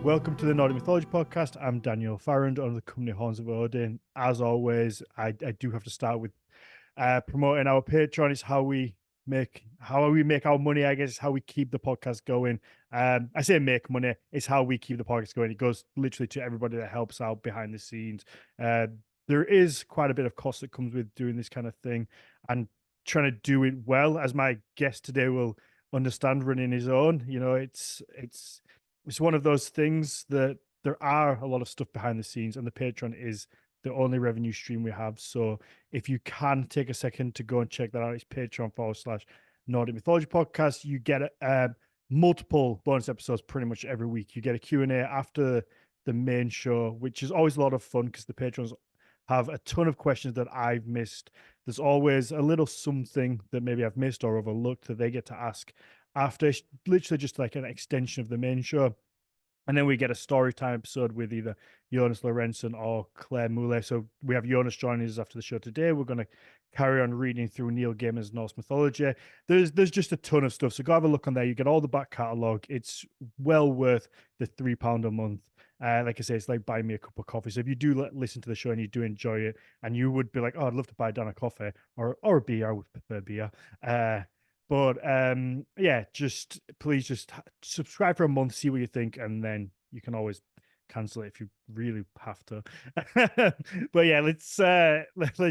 Welcome to the Nordic Mythology podcast. I'm Daniel Farrand under the company Horns of Odin. As always, I do have to start with promoting our Patreon. It's how we make our money. I guess it's how we keep the podcast going. I say make money. It's how we keep the podcast going. It goes literally to everybody that helps out behind the scenes. There is quite a bit of cost that comes with doing this kind of thing and trying to do it well, as my guest today will understand, running his own. You know, it's one of those things that there are a lot of stuff behind the scenes, and the Patreon is the only revenue stream we have. So if you can take a second to go and check that out, it's Patreon/Nordic Mythology Podcast. You get multiple bonus episodes pretty much every week. You get a Q&A after the main show, which is always a lot of fun because the patrons have a ton of questions that I've missed. There's always a little something that maybe I've missed or overlooked that they get to ask after. It's literally just like an extension of the main show. And then we get a story time episode with either Jonas Lorentzen or Claire Moulet. So we have Jonas joining us after the show today. We're going to carry on reading through Neil Gaiman's Norse mythology. There's just a ton of stuff. So go have a look on there. You get all the back catalogue. It's well worth the £3 a month. Like I say, it's like buying me a cup of coffee. So if you do listen to the show and you do enjoy it, and you would be like, oh, I'd love to buy Dan a coffee or a beer. I would prefer beer. But yeah, please just subscribe for a month, see what you think, and then you can always cancel it if you really have to. But yeah, let's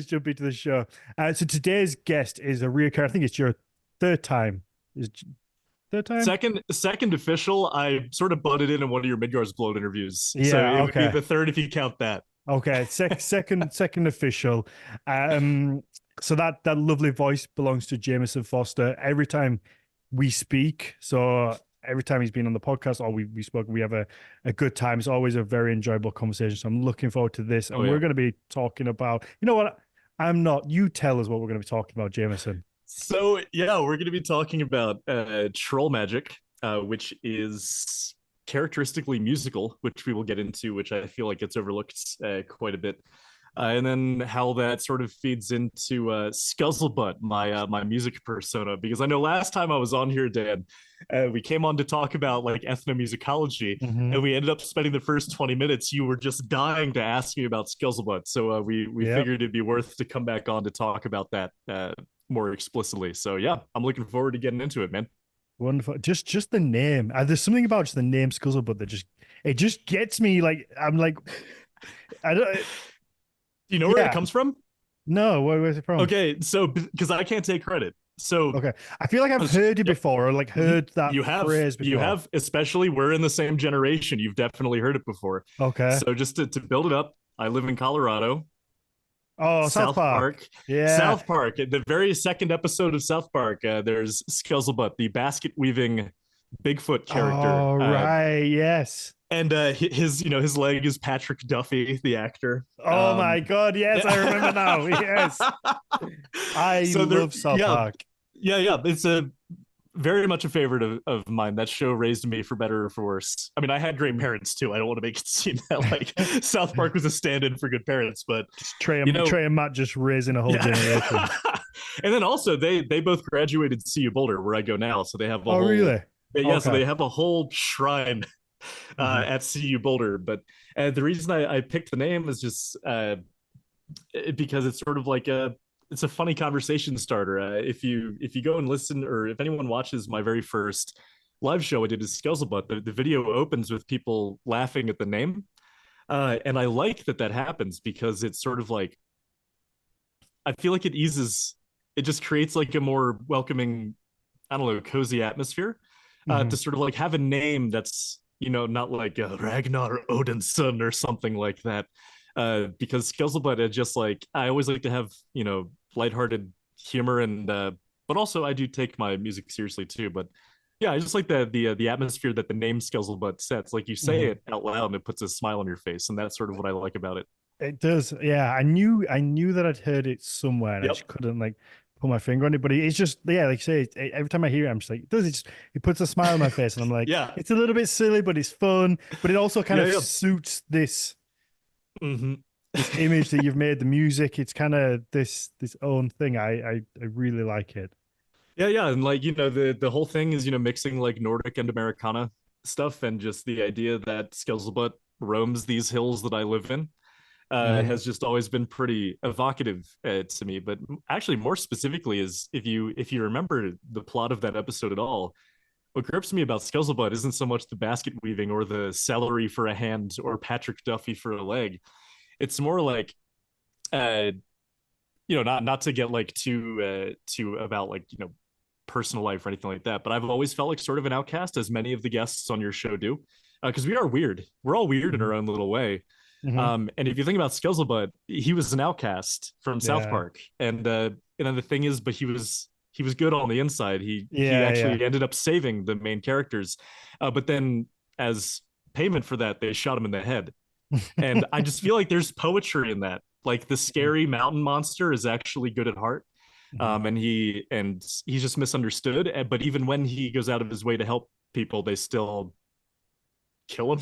jump into the show. So today's guest is a reoccurring. I think it's your third time. Third time? Second official. I sort of butted in one of your Midgard's Bloat interviews. Yeah, so it okay. would be the third if you count that. Okay, second official. So that lovely voice belongs to Jameson Foster. Every time we speak, so every time he's been on the podcast or we spoke, we have a good time. It's always a very enjoyable conversation. So I'm looking forward to this. And we're going to be talking about, you know what? I'm not. You tell us what we're going to be talking about, Jameson. So yeah, we're going to be talking about troll magic, which is characteristically musical, which we will get into, which I feel like gets overlooked quite a bit. And then how that sort of feeds into Scuzzlebutt, my music persona, because I know last time I was on here, Dan, we came on to talk about like ethnomusicology, and we ended up spending the first 20 minutes. You were just dying to ask me about Scuzzlebutt, so we figured it'd be worth to come back on to talk about that more explicitly. So yeah, I'm looking forward to getting into it, man. Wonderful. Just the name. There's something about just the name Scuzzlebutt that just gets me. Like I'm like, I don't. Do you know where it comes from? No, where's it from? Okay, so because I can't take credit. So okay, I feel like I've heard you before, or like heard that phrase before. You have, especially we're in the same generation. You've definitely heard it before. Okay. So just to build it up, I live in Colorado. Oh, South Park. Yeah. South Park. The very second episode of South Park, there's Scuzzlebutt, the basket weaving Bigfoot character. Oh, right. Yes. And his leg is Patrick Duffy, the actor. Oh my God! Yes, I remember now. Yes, I love South Park. Yeah, it's very much a favorite of mine. That show raised me for better or for worse. I mean, I had great parents too. I don't want to make it seem that like South Park was a stand-in for good parents, but Trey and Matt just raising a whole generation. And then also they both graduated CU Boulder, where I go now, so they have a whole, really? Yeah, okay. So they have a whole shrine at CU Boulder. But the reason I picked the name is just because it's sort of like it's a funny conversation starter. If you go and listen, or if anyone watches my very first live show I did is Scuzzlebutt, the video opens with people laughing at the name. And I like that happens because it's sort of like, I feel like it just creates like a more welcoming, I don't know, cozy atmosphere to sort of like have a name that's, not like Ragnar Odin's son or something like that. Because Scuzzlebutt is just like, I always like to have, lighthearted humor, and but also I do take my music seriously too. But yeah, I just like the atmosphere that the name Scuzzlebutt sets. Like you say it out loud and it puts a smile on your face, and that's sort of what I like about it. It does. Yeah, I knew that I'd heard it somewhere, and I just couldn't like put my finger on it. But it's just, yeah, like you say, every time I hear it, I'm just like, it puts a smile on my face, and I'm like, yeah, it's a little bit silly, but it's fun. But it also kind of suits this. This image that you've made, the music, it's kind of this own thing. I really like it. Yeah, and like the whole thing is mixing like Nordic and Americana, stuff, and just the idea that Scuzzlebutt roams these hills that I live in Hmm. has just always been pretty evocative to me. But actually, more specifically, is if you remember the plot of that episode at all, what grips me about Scuzzlebutt isn't so much the basket weaving or the celery for a hand or Patrick Duffy for a leg. It's more like uh not to get like too about like personal life or anything like that, but I've always felt like sort of an outcast, as many of the guests on your show do, because we are weird. We're all weird in Hmm. our own little way. Hmm. And if you think about Scuzzlebutt, he was an outcast from South Yeah. Park, and then the thing is, but he was good on the inside. He Yeah. Yeah. actually ended up saving the main characters, but then as payment for that, they shot him in the head. And I just feel like there's poetry in that. Like the scary mountain monster is actually good at heart, Hmm. and he's just misunderstood. But even when he goes out of his way to help people, they still kill him,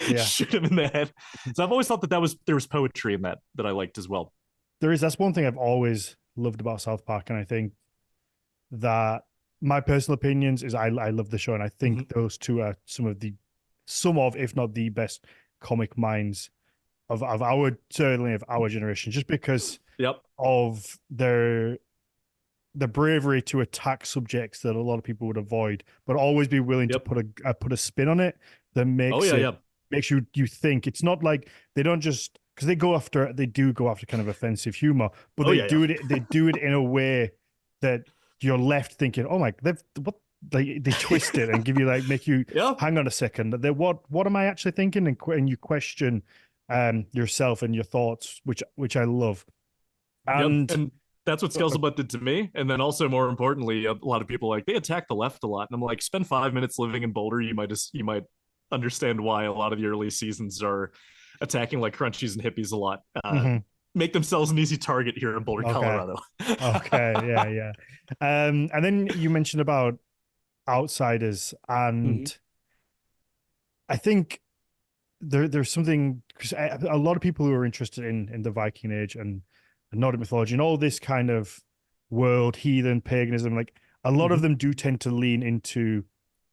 Yeah. shoot him in the head. So I've always thought that there was poetry in that I liked as well. There is. That's one thing I've always loved about South Park, and I think that my personal opinions is I love the show, and I think Mm-hmm. those two are some of, if not the best comic minds of our, certainly of our generation, just because Yep. of the bravery to attack subjects that a lot of people would avoid, but always be willing to Yep. put a spin on it that Oh yeah. Yeah. makes you think. It's not like they don't just, because they do go after kind of offensive humor, but Oh yeah. Yeah. they do it in a way that you're left thinking, oh my, they've what, they twist it and give you like, make you Yeah. hang on a second, what am I actually thinking, and you question yourself and your thoughts, which I love. Yep. And And that's what Scuzzlebutt did to me. And then also, more importantly, a lot of people like they attack the left a lot, and I'm like, spend 5 minutes living in Boulder, you might understand why a lot of the early seasons are attacking like crunchies and hippies a lot. Mhm. Make themselves an easy target here in Boulder, Okay. Colorado. Okay, yeah, yeah. And then you mentioned about outsiders, Mm-hmm. and I think there's something, because a lot of people who are interested in the Viking Age and Nordic mythology and all this kind of world, heathen paganism, like a lot of Mm-hmm. them do tend to lean into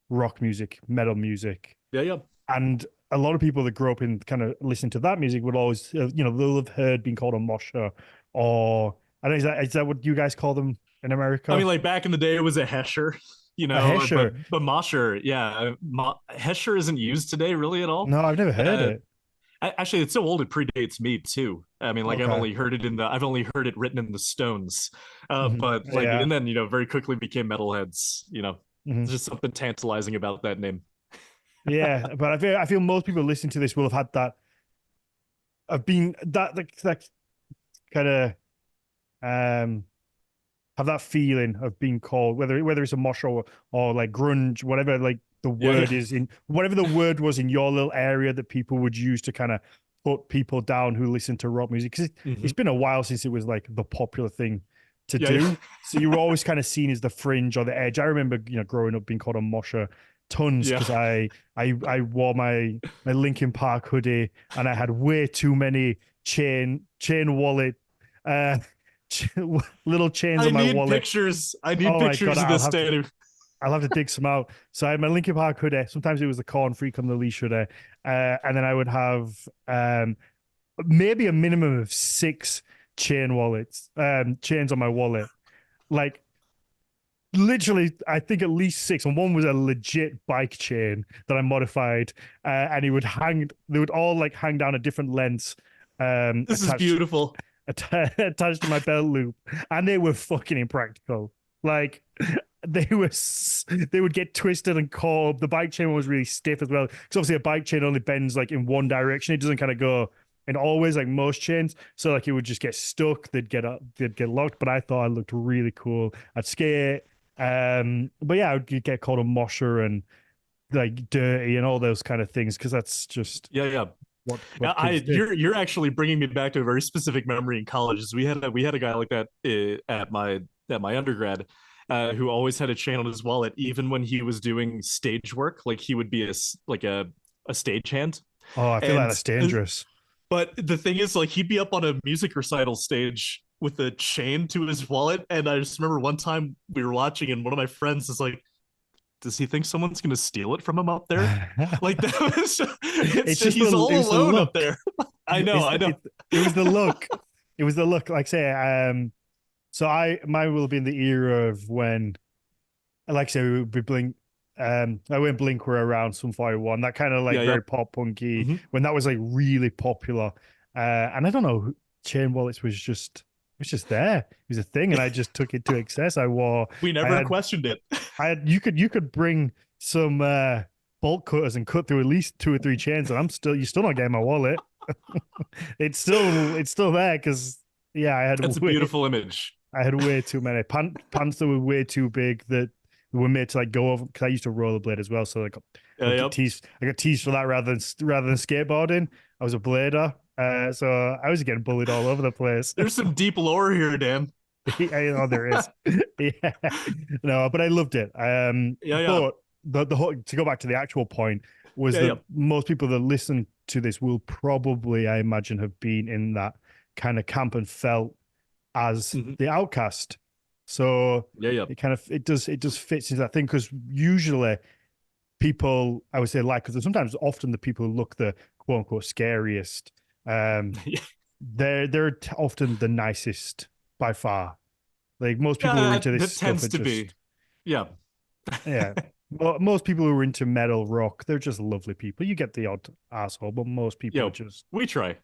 rock music, metal music, Yeah, yeah. and a lot of people that grew up in kind of listening to that music would always, they'll have heard being called a mosher, or I don't know, is that what you guys call them in I America? mean, like back in the day, it was a Hesher, A but hesher? Mosher, yeah, Hesher isn't used today really at all. No, I've never heard Uh, it. Actually, it's so old it predates me too. I mean, like Okay. I've only heard it written in the stones, Hmm. but like, Yeah. and then very quickly became metalheads. Hmm. There's just something tantalizing about that name. Yeah, but I feel most people listening to this will have had that, have been that kind of um have that feeling of being called, whether it's a mosh or like grunge, whatever, like the Yeah, yeah. word is in whatever the word was in your little area that people would use to kind of put people down who listen to rock music, because Hmm. it's been a while since it was like the popular thing to Yeah, yeah. do. So you were always kind of seen as the fringe or the edge. I remember, growing up being called a mosher tons Yeah. because I wore my Linkin Park hoodie, and I had way too many chain wallet uh little chains on my wallet. I need Oh my god, pictures of this day. I'll have to dig some out. So I had my Linkin Park hoodie. Sometimes it was the Corn Freak on the Leash hoodie, and then I would have maybe a minimum of six chains on my wallet. Like literally, I think at least six, and one was a legit bike chain that I modified, and it would hang. They would all like hang down at different lengths, This is beautiful. attached to my belt loop, and they were fucking impractical. Like they would get twisted and caught. The bike chain was really stiff as well, because obviously a bike chain only bends like in one direction. It doesn't kind of go and always like most chains. So like it would just get stuck. They'd get locked. But I thought I looked really cool. I'd skate. But yeah, I'd get called a mosher and like dirty and all those kind of things, because that's just Yeah, yeah. what kids did. You're actually bringing me back to a very specific memory in college. We had a guy like that at my undergrad, who always had a chain on his wallet, even when he was doing stage work. Like he would be like a stage hand, Oh, I feel like and that's dangerous. but the thing is, like he'd be up on a music recital stage with a chain to his wallet, and I just remember one time we were watching, and one of my friends is like, does he think someone's gonna steal it from him up there? Like that was It's just he's all it's the alone up look. there. I know, I know. It was the look. It was the look. Like say, so mine will be in the era of when, like I say, we would be Blink. I went Blink were around some 41, that kind of like Yeah, very yep. pop punky Hmm. when that was like really popular. And I don't know, Chain Wallets was just there. It was a thing, and I just took it to excess. We I never had questioned it. you could bring some bolt cutters and cut through at least 2 or 3 chains, and you're still not getting my wallet. It's still there because yeah, That's a beautiful image. I had way too many pants that were way too big that were made to like go over because I used to rollerblade as well. So like Yeah, yep. I got teased for that rather than skateboarding. I was a blader, so I was getting bullied all over the place. There's some deep lore here, Dan. I know there is. Yeah, no, but I loved it. Yeah, yeah. But the whole, to go back to the actual point was Yeah, that yeah. most people that listen to this will probably, I imagine, have been in that kind of camp and felt as Hmm. the outcast. So Yeah, yeah. it does fits into that thing because usually people I would say like because sometimes often the people who look the quote unquote scariest Yeah. they're often the nicest by far. Like most people who are Yeah, into this that stuff tends are to be. just Yeah. yeah. Well, most people who are into metal rock, they're just lovely people. You get the odd asshole, but most people are Yo, just we try.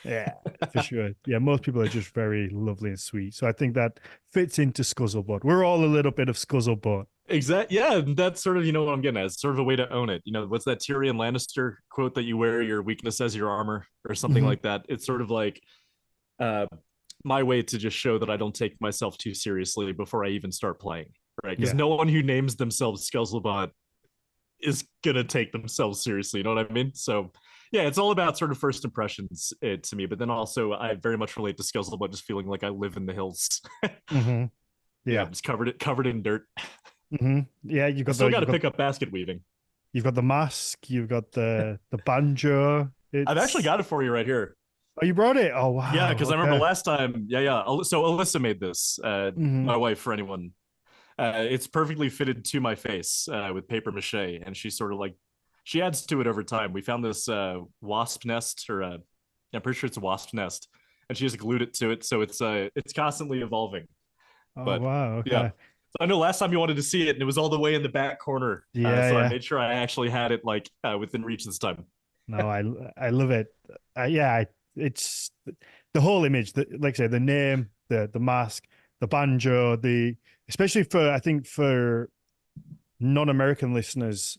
yeah, for sure. Yeah, most people are just very lovely and sweet. So I think that fits into Scuzzlebutt. We're all a little bit of Scuzzlebutt. Exactly. Yeah, that's sort of what I'm getting at. It's sort of a way to own it. What's that Tyrion Lannister quote that you wear your weakness as your armor or something Mm-hmm. like that? It's sort of like uh my way to just show that I don't take myself too seriously before I even start playing, right? Because Yeah, no one who names themselves Scuzzlebot is gonna take themselves seriously. You know what I mean? So yeah, it's all about sort of first impressions to me. But then also, I very much relate to Scuzzlebot just feeling like I live in the hills. mm-hmm. Yeah, Yeah, just covered in dirt. mm-hmm. Yeah. I still got to pick up basket weaving. You've got the mask. You've got the banjo. I've actually It's got it for you right here. oh, you brought it. Oh Yeah, wow. because I remember Okay. last time. Yeah, yeah. So Alyssa made this. Mm-hmm. My wife, for anyone. It's perfectly fitted to my face with paper mache, and she sort of like she adds to it over time. We found this wasp nest, or I'm pretty sure it's a wasp nest, and she just glued it to it, so it's constantly evolving. Oh But wow. yeah, Okay. so I know last time you wanted to see it, and it was all the way in the back corner. Yeah. So I Yeah. made sure I actually had it like within reach this time. No, I love it. Yeah. It's the whole image. Like I say, the name, the mask, the banjo, the especially for I think for non-American listeners,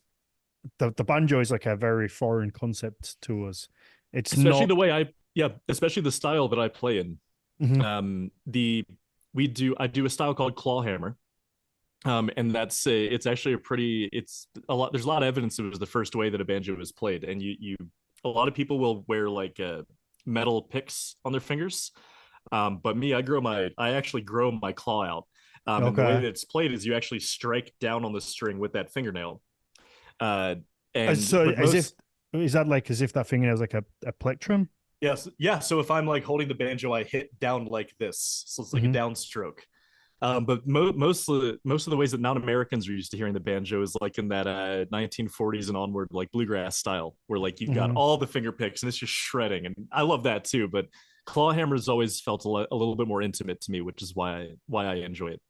the banjo is like a very foreign concept to us. It's Especially not. the way especially the style that I play in. Mhm. The we do I do a style called claw hammer. And it's actually it's a lot. There's a lot of evidence it was the first way that a banjo was played, and a lot of people will wear like metal picks on their fingers. But me, I actually grow my claw out. And the way that Okay. it's played is you actually strike down on the string with that fingernail. Uh, and So but as if most is that like as if that fingernail is like a plectrum? Yes, yeah. So if I'm like holding the banjo, I hit down like this, so it's like a Hmm. downstroke. But most of the ways that non-Americans are used to hearing the banjo is like in that 1940s and onward, like bluegrass style, where like you've got Hmm. all the finger picks and it's just shredding, and I love that too. But claw hammers always felt a little bit more intimate to me, which is why I enjoy it.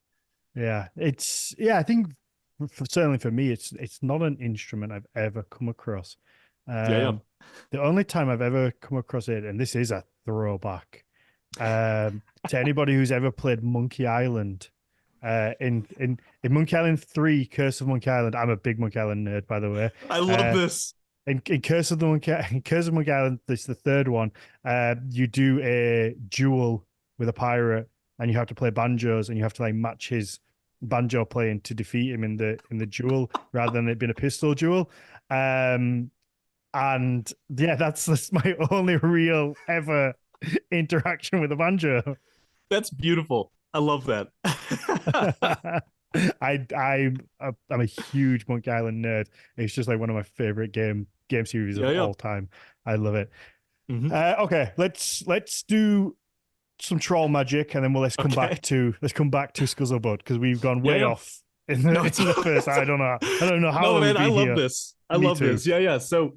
Yeah, I think certainly for me, it's not an instrument I've ever come across. Yeah, yeah. Um, the only time I've ever come across it, and this is a throwback, to anybody who's ever played Monkey Island. In Monkey Island 3, Curse of Monkey Island, I'm a big Monkey Island nerd, by the way. I love Uh, this. in Curse of Monkey Island, this is the third one. You do a duel with a pirate, and you have to play banjos, and you have to like match his banjo playing to defeat him in the duel, rather than it being a pistol duel. Um, and yeah, that's my only real ever interaction with a banjo. That's beautiful. I love that. I'm a huge Monkey Island nerd. It's just like one of my favorite game series of Yeah, yeah. all time. I love it. Hmm. Okay, let's do some troll magic, and then let's come Okay. back to Scuzzlebutt because we've gone Yeah, way yeah. off No, it's in the first. I don't know. I don't know how no, it would man. I be love here. this. I Me love too. this. Yeah, yeah. So,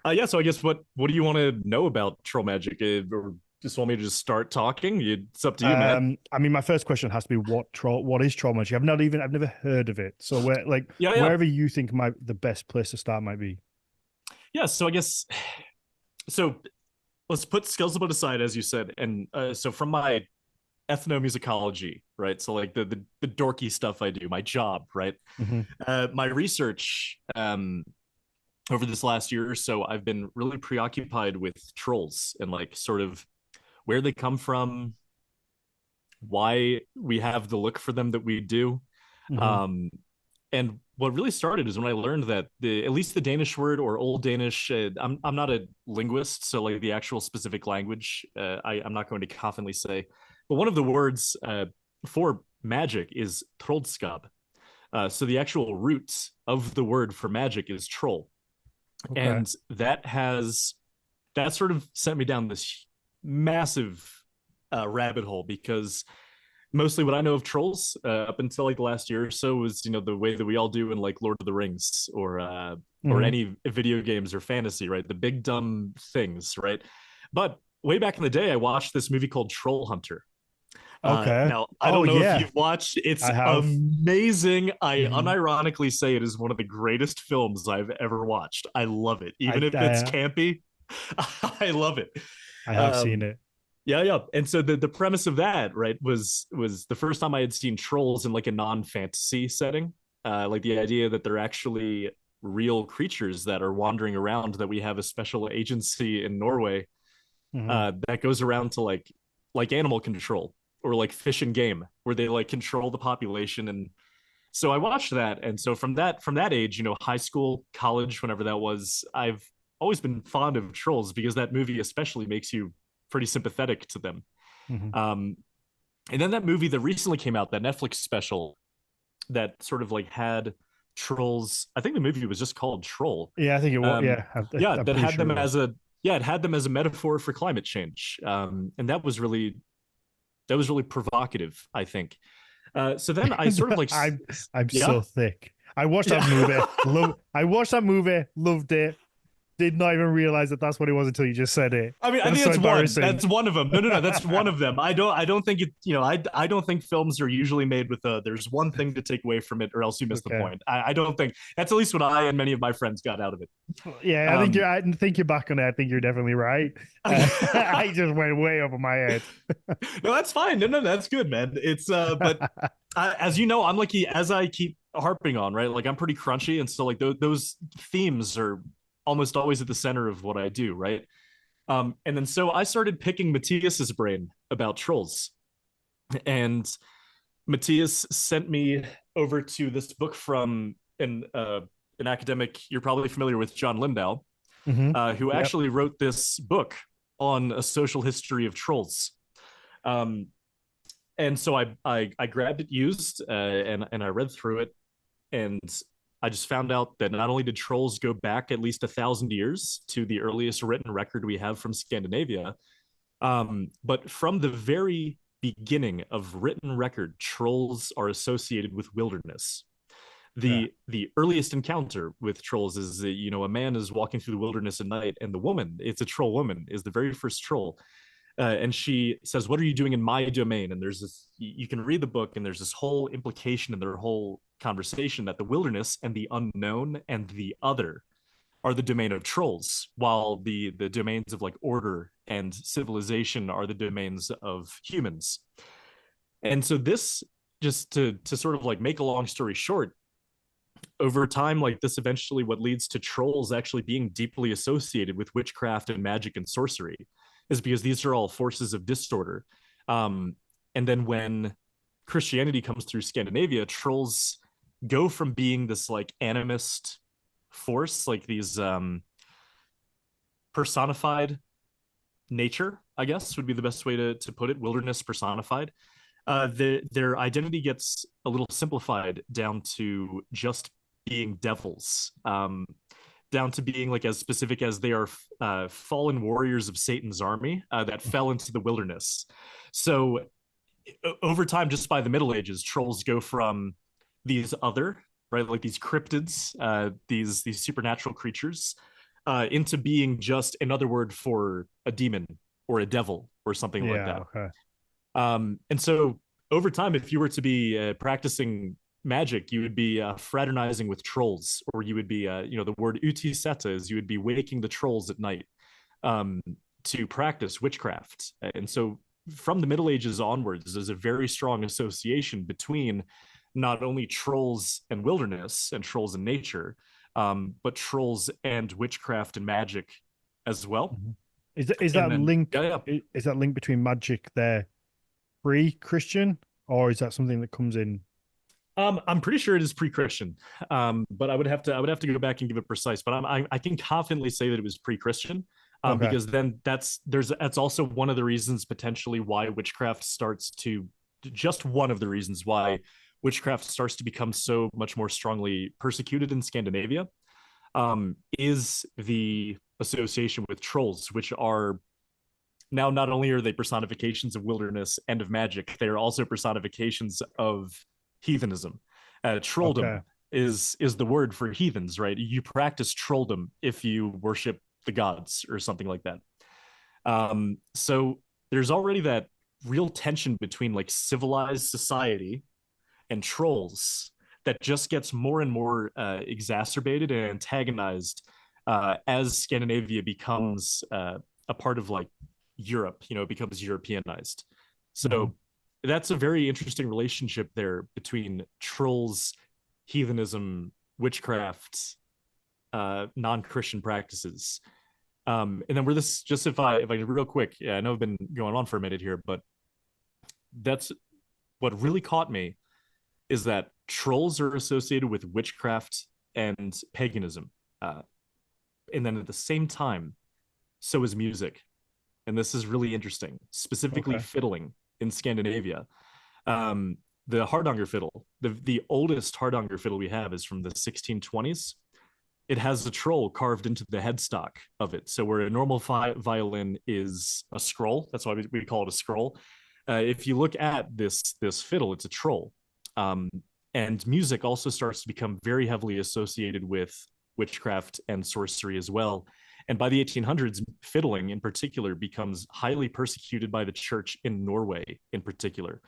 yeah. So I guess what do you want to know about troll magic, or just want me to just start talking? It's up to you, man. I mean, my first question has to be what is troll magic? I've never heard of it. So Yeah, yeah, wherever you think the best place to start might be. yeah. So I guess so. Let's put Scuzzlebutt aside, as you said, and so from my ethnomusicology, right? So like the dorky stuff I do, my job, right? Hmm. My research over this last year or so, I've been really preoccupied with trolls and like sort of where they come from, why we have the look for them that we do. Hmm. Um, and what really started is when I learned that at least the Danish word or Old Danish, I'm not a linguist, so like the actual specific language, I'm not going to confidently say, but one of the words for magic is trollskab. So the actual roots of the word for magic is troll, Okay. and that sort of sent me down this massive rabbit hole because mostly what I know of trolls up until like the last year or so was the way that we all do in like Lord of the Rings or Hmm. any video games or fantasy, right? The big dumb things, right? But way back in the day, I watched this movie called Troll Hunter. Okay. Now, I Oh don't know if yeah, you've watched. It's I have. amazing. I Hmm. unironically say it is one of the greatest films I've ever watched. I love it, even I, if it's I campy. I love it. I have seen Um, it. yeah, yeah. And so the premise of that, right, was the first time I had seen trolls in like a non-fantasy setting. Like the idea that they're actually real creatures that are wandering around, that we have a special agency in Norway Hmm. that goes around to like animal control or like fish and game, where they like control the population. And so I watched that. And so from that age, high school, college, whenever that was, I've always been fond of trolls because that movie especially makes you pretty sympathetic to them. Hmm. Um, and then that movie that recently came out, that Netflix special that sort of like had trolls. I think the movie was just called Troll. Yeah, I think it was. Um, Yeah, yeah, I'm that pretty had sure them it was. as a yeah, it had them as a metaphor for climate change, and that was really provocative, I think. So then I sort of like, I'm yeah, so thick. I watched that movie. yeah. I watched that movie. Loved it. Did not even realize that that's what it was until you just said it. I mean, I That's think so that's one. embarrassing. That's one of them. No, no, no. That's one of them. I don't think it. I don't think films are usually made with a. There's one thing to take away from it, or else you miss the Okay. point. I don't think that's at least what I and many of my friends got out of it. Yeah, I think Um, I think you're back on it. I think you're definitely right. I just went way over my head. no, that's fine. No, no, that's good, man. It's but as you know, I'm like as I keep harping on, right? Like I'm pretty crunchy, and so like those themes are almost always at the center of what I do, right? And then so I started picking Matthias's brain about trolls, and Matthias sent me over to this book from an academic you're probably familiar with, John Lindau, Hmm. who Yep. actually wrote this book on a social history of trolls. Um, and so I grabbed it used and I read through it, and I just found out that not only did trolls go back at least 1,000 years to the earliest written record we have from Scandinavia, but from the very beginning of written record, trolls are associated with wilderness. Yeah. The earliest encounter with trolls is a man is walking through the wilderness at night, and the woman, it's a troll woman, is the very first troll, and she says, "What are you doing in my domain?" And there's this, you can read the book, and there's this whole implication in their whole conversation that the wilderness and the unknown and the other are the domain of trolls, while the domains of like order and civilization are the domains of humans. And so this, just to sort of like make a long story short, over time, like this eventually what leads to trolls actually being deeply associated with witchcraft and magic and sorcery is because these are all forces of disorder. Um, and then when Christianity comes through Scandinavia, trolls go from being this like animist force, like these personified nature, I guess would be the best way to put it, wilderness personified. Their identity gets a little simplified down to just being devils, down to being like as specific as they are fallen warriors of Satan's army that fell into the wilderness. So over time, just by the Middle Ages, trolls go from these other, right, like these cryptids, these supernatural creatures, into being just another word for a demon or a devil or something like Yeah. that. Okay. And so over time, if you were to be practicing magic, you would be fraternizing with trolls, or you would be, the word utiseta is you would be waking the trolls at night um, to practice witchcraft. And so from the Middle Ages onwards, there's a very strong association between not only trolls and wilderness and trolls and nature, but trolls and witchcraft and magic as well. Mhm. Is And that then, link? yeah, yeah. Is that link between magic there pre-Christian, or is that something that comes in? I'm pretty sure it is pre-Christian, but I would have to go back and give it precise. But I can confidently say that it was pre-Christian, Okay. because then that's also one of the reasons potentially why witchcraft starts to just one of the reasons why witchcraft starts to become so much more strongly persecuted in Scandinavia, is the association with trolls, which are now not only are they personifications of wilderness and of magic, they are also personifications of heathenism. Trolldom Okay. is the word for heathens, right? You practice trolldom if you worship the gods or something like that. So there's already that real tension between like civilized society and trolls that just gets more and more exacerbated and antagonized as Scandinavia becomes a part of like Europe, it becomes Europeanized. Mhm. So that's a very interesting relationship there between trolls, heathenism, witchcraft, non-Christian practices. And then we're this just if I real quick, yeah, I know I've been going on for a minute here, but that's what really caught me is that trolls are associated with witchcraft and paganism. Uh, and then at the same time, so is music. And this is really interesting, specifically Okay. fiddling in Scandinavia. Um, the Hardanger fiddle, the oldest Hardanger fiddle we have is from the 1620s. It has a troll carved into the headstock of it. So where a normal violin is a scroll, that's why we call it a scroll. If you look at this fiddle, it's a troll. Um, and music also starts to become very heavily associated with witchcraft and sorcery as well. And by the 1800s, fiddling in particular becomes highly persecuted by the church in Norway, in particular.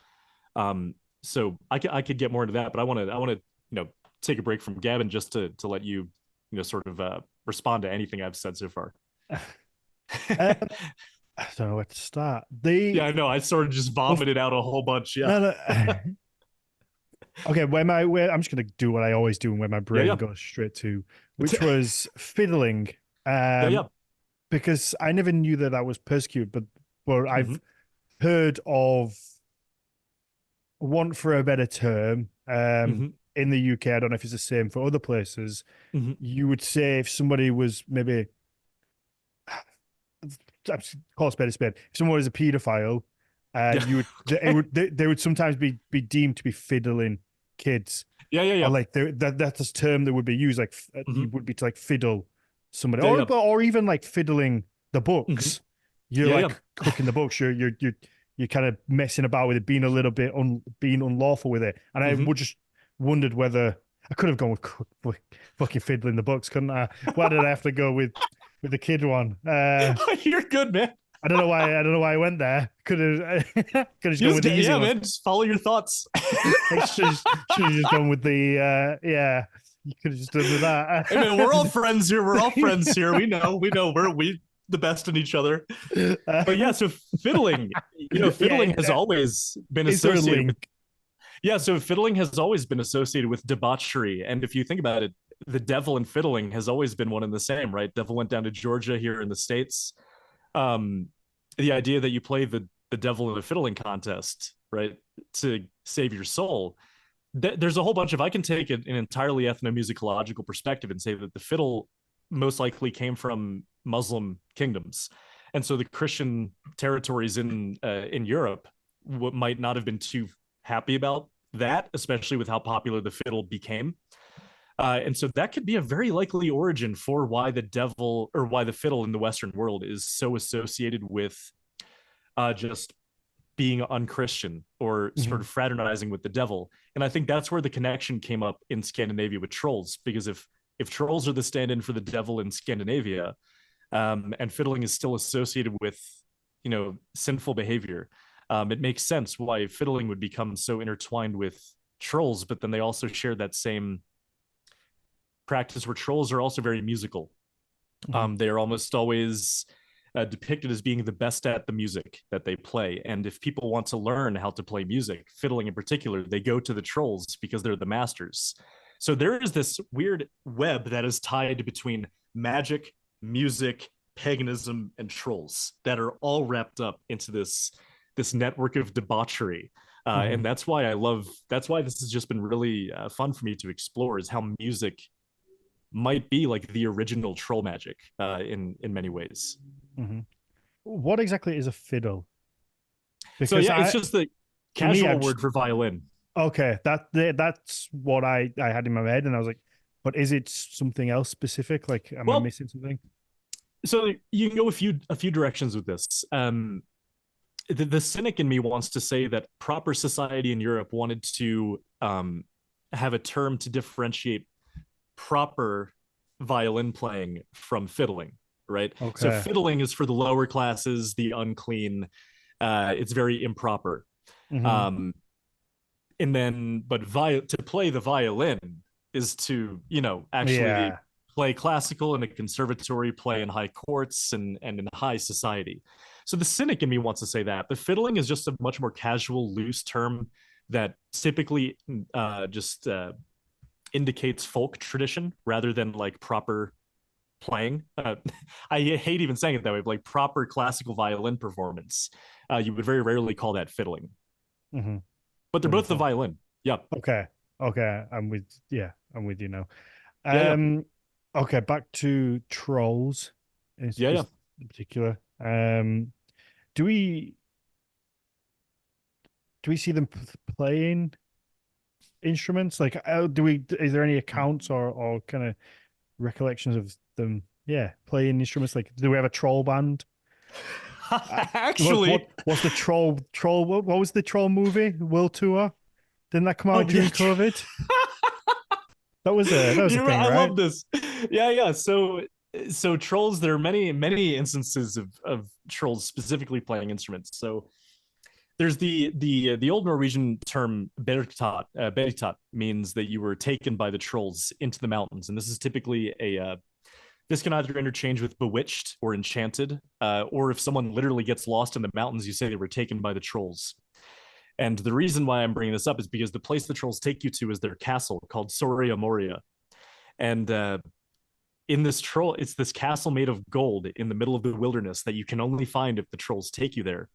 So I could get more into that, but I want to take a break from Gavin just to let you sort of respond to anything I've said so far. Um, I don't know where to start. Yeah, I know. I sort of just Well, vomited out a whole bunch. Yeah. no, no. Okay, where I'm just gonna do what I always do and where my Yeah, brain yeah. goes straight to, which was fiddling. Yeah, yeah. Because I never knew that I was persecuted, but Hmm. I've heard of, want for a better term, Hmm. in the UK. I don't know if it's the same for other places. Hmm. You would say if somebody was maybe, call a spade a spade. If someone was a paedophile, Yeah. you would Okay. they would sometimes be deemed to be fiddling kids, Yeah, yeah, or yeah. like that's a term that would be used, like you Hmm. would be to like fiddle somebody, Yeah, yeah. or even like fiddling the Hmm. books. You're Yeah, yeah. like cooking the books. You're kind of messing about with it, being a little bit being unlawful with it. And I Hmm. would just wondered whether I could have gone with fucking fiddling the books, couldn't I? Why did I have to go with the kid one? You're good, man. I don't know why. I don't know why I went there. Could have could have just You gone just with the get, easy yeah, one. man. Just follow your thoughts. I should have just gone with the yeah. You could have just done with Hey, man, we're all that. friends here. We're all friends here. We know we the best in each other. But yeah, so fiddling, Yeah. fiddling has always been Is there a associated with, link? yeah, so fiddling has always been associated with debauchery. And if you think about it, the devil and fiddling has always been one and the same, right? Devil went down to Georgia here in the States. Um, the idea that you play the devil in a fiddling contest, right, to save your soul. There's a whole bunch of, I can take an entirely ethnomusicological perspective and say that the fiddle most likely came from Muslim kingdoms. And so the Christian territories in Europe might not have been too happy about that, especially with how popular the fiddle became. And so that could be a very likely origin for why the devil or why the fiddle in the Western world is so associated with just being unchristian or sort of fraternizing with the devil. And I think that's where the connection came up in Scandinavia with trolls, because if trolls are the stand-in for the devil in Scandinavia, and fiddling is still associated with, sinful behavior, it makes sense why fiddling would become so intertwined with trolls. But then they also share that same practice where trolls are also very musical. They are almost always depicted as being the best at the music that they play. And if people want to learn how to play music, fiddling in particular, they go to the trolls because they're the masters. So there is this weird web that is tied between magic, music, paganism, and trolls that are all wrapped up into this network of debauchery. And that's why this has just been really fun for me to explore, is how music might be like the original troll magic in many ways. What exactly is a fiddle? Because it's just the casual word for violin. Okay, that's what I had in my head, and I was like, but is it something else specific? Like, am I missing something? So you can go a few directions with this. The cynic in me wants to say that proper society in Europe wanted to have a term to differentiate proper violin playing from fiddling, right? Okay. So fiddling is for the lower classes, the unclean. It's very improper. And then, to play the violin is to, actually play classical in a conservatory, play in high courts and in high society. So the cynic in me wants to say that, but fiddling is just a much more casual, loose term that typically just indicates folk tradition rather than like proper playing. I hate even saying it that way, but like proper classical violin performance. You would very rarely call that fiddling. But they're both the violin. Yeah. Okay. I'm with you now. Yeah. Okay, back to trolls in particular. Do we see them playing instruments? Like, is there any accounts or kind of recollections of them playing instruments? Like, do we have a troll band? Actually, what's the troll what was the troll movie, World Tour? Didn't that come out during COVID? that was a thing, right? I love this. Yeah. So trolls, there are many instances of trolls specifically playing instruments. So there's the old Norwegian term beritat. Beritat means that you were taken by the trolls into the mountains, and this is typically this can either interchange with bewitched or enchanted, or if someone literally gets lost in the mountains, you say they were taken by the trolls. And the reason why I'm bringing this up is because the place the trolls take you to is their castle called Soria Moria. And in this it's this castle made of gold in the middle of the wilderness that you can only find if the trolls take you there.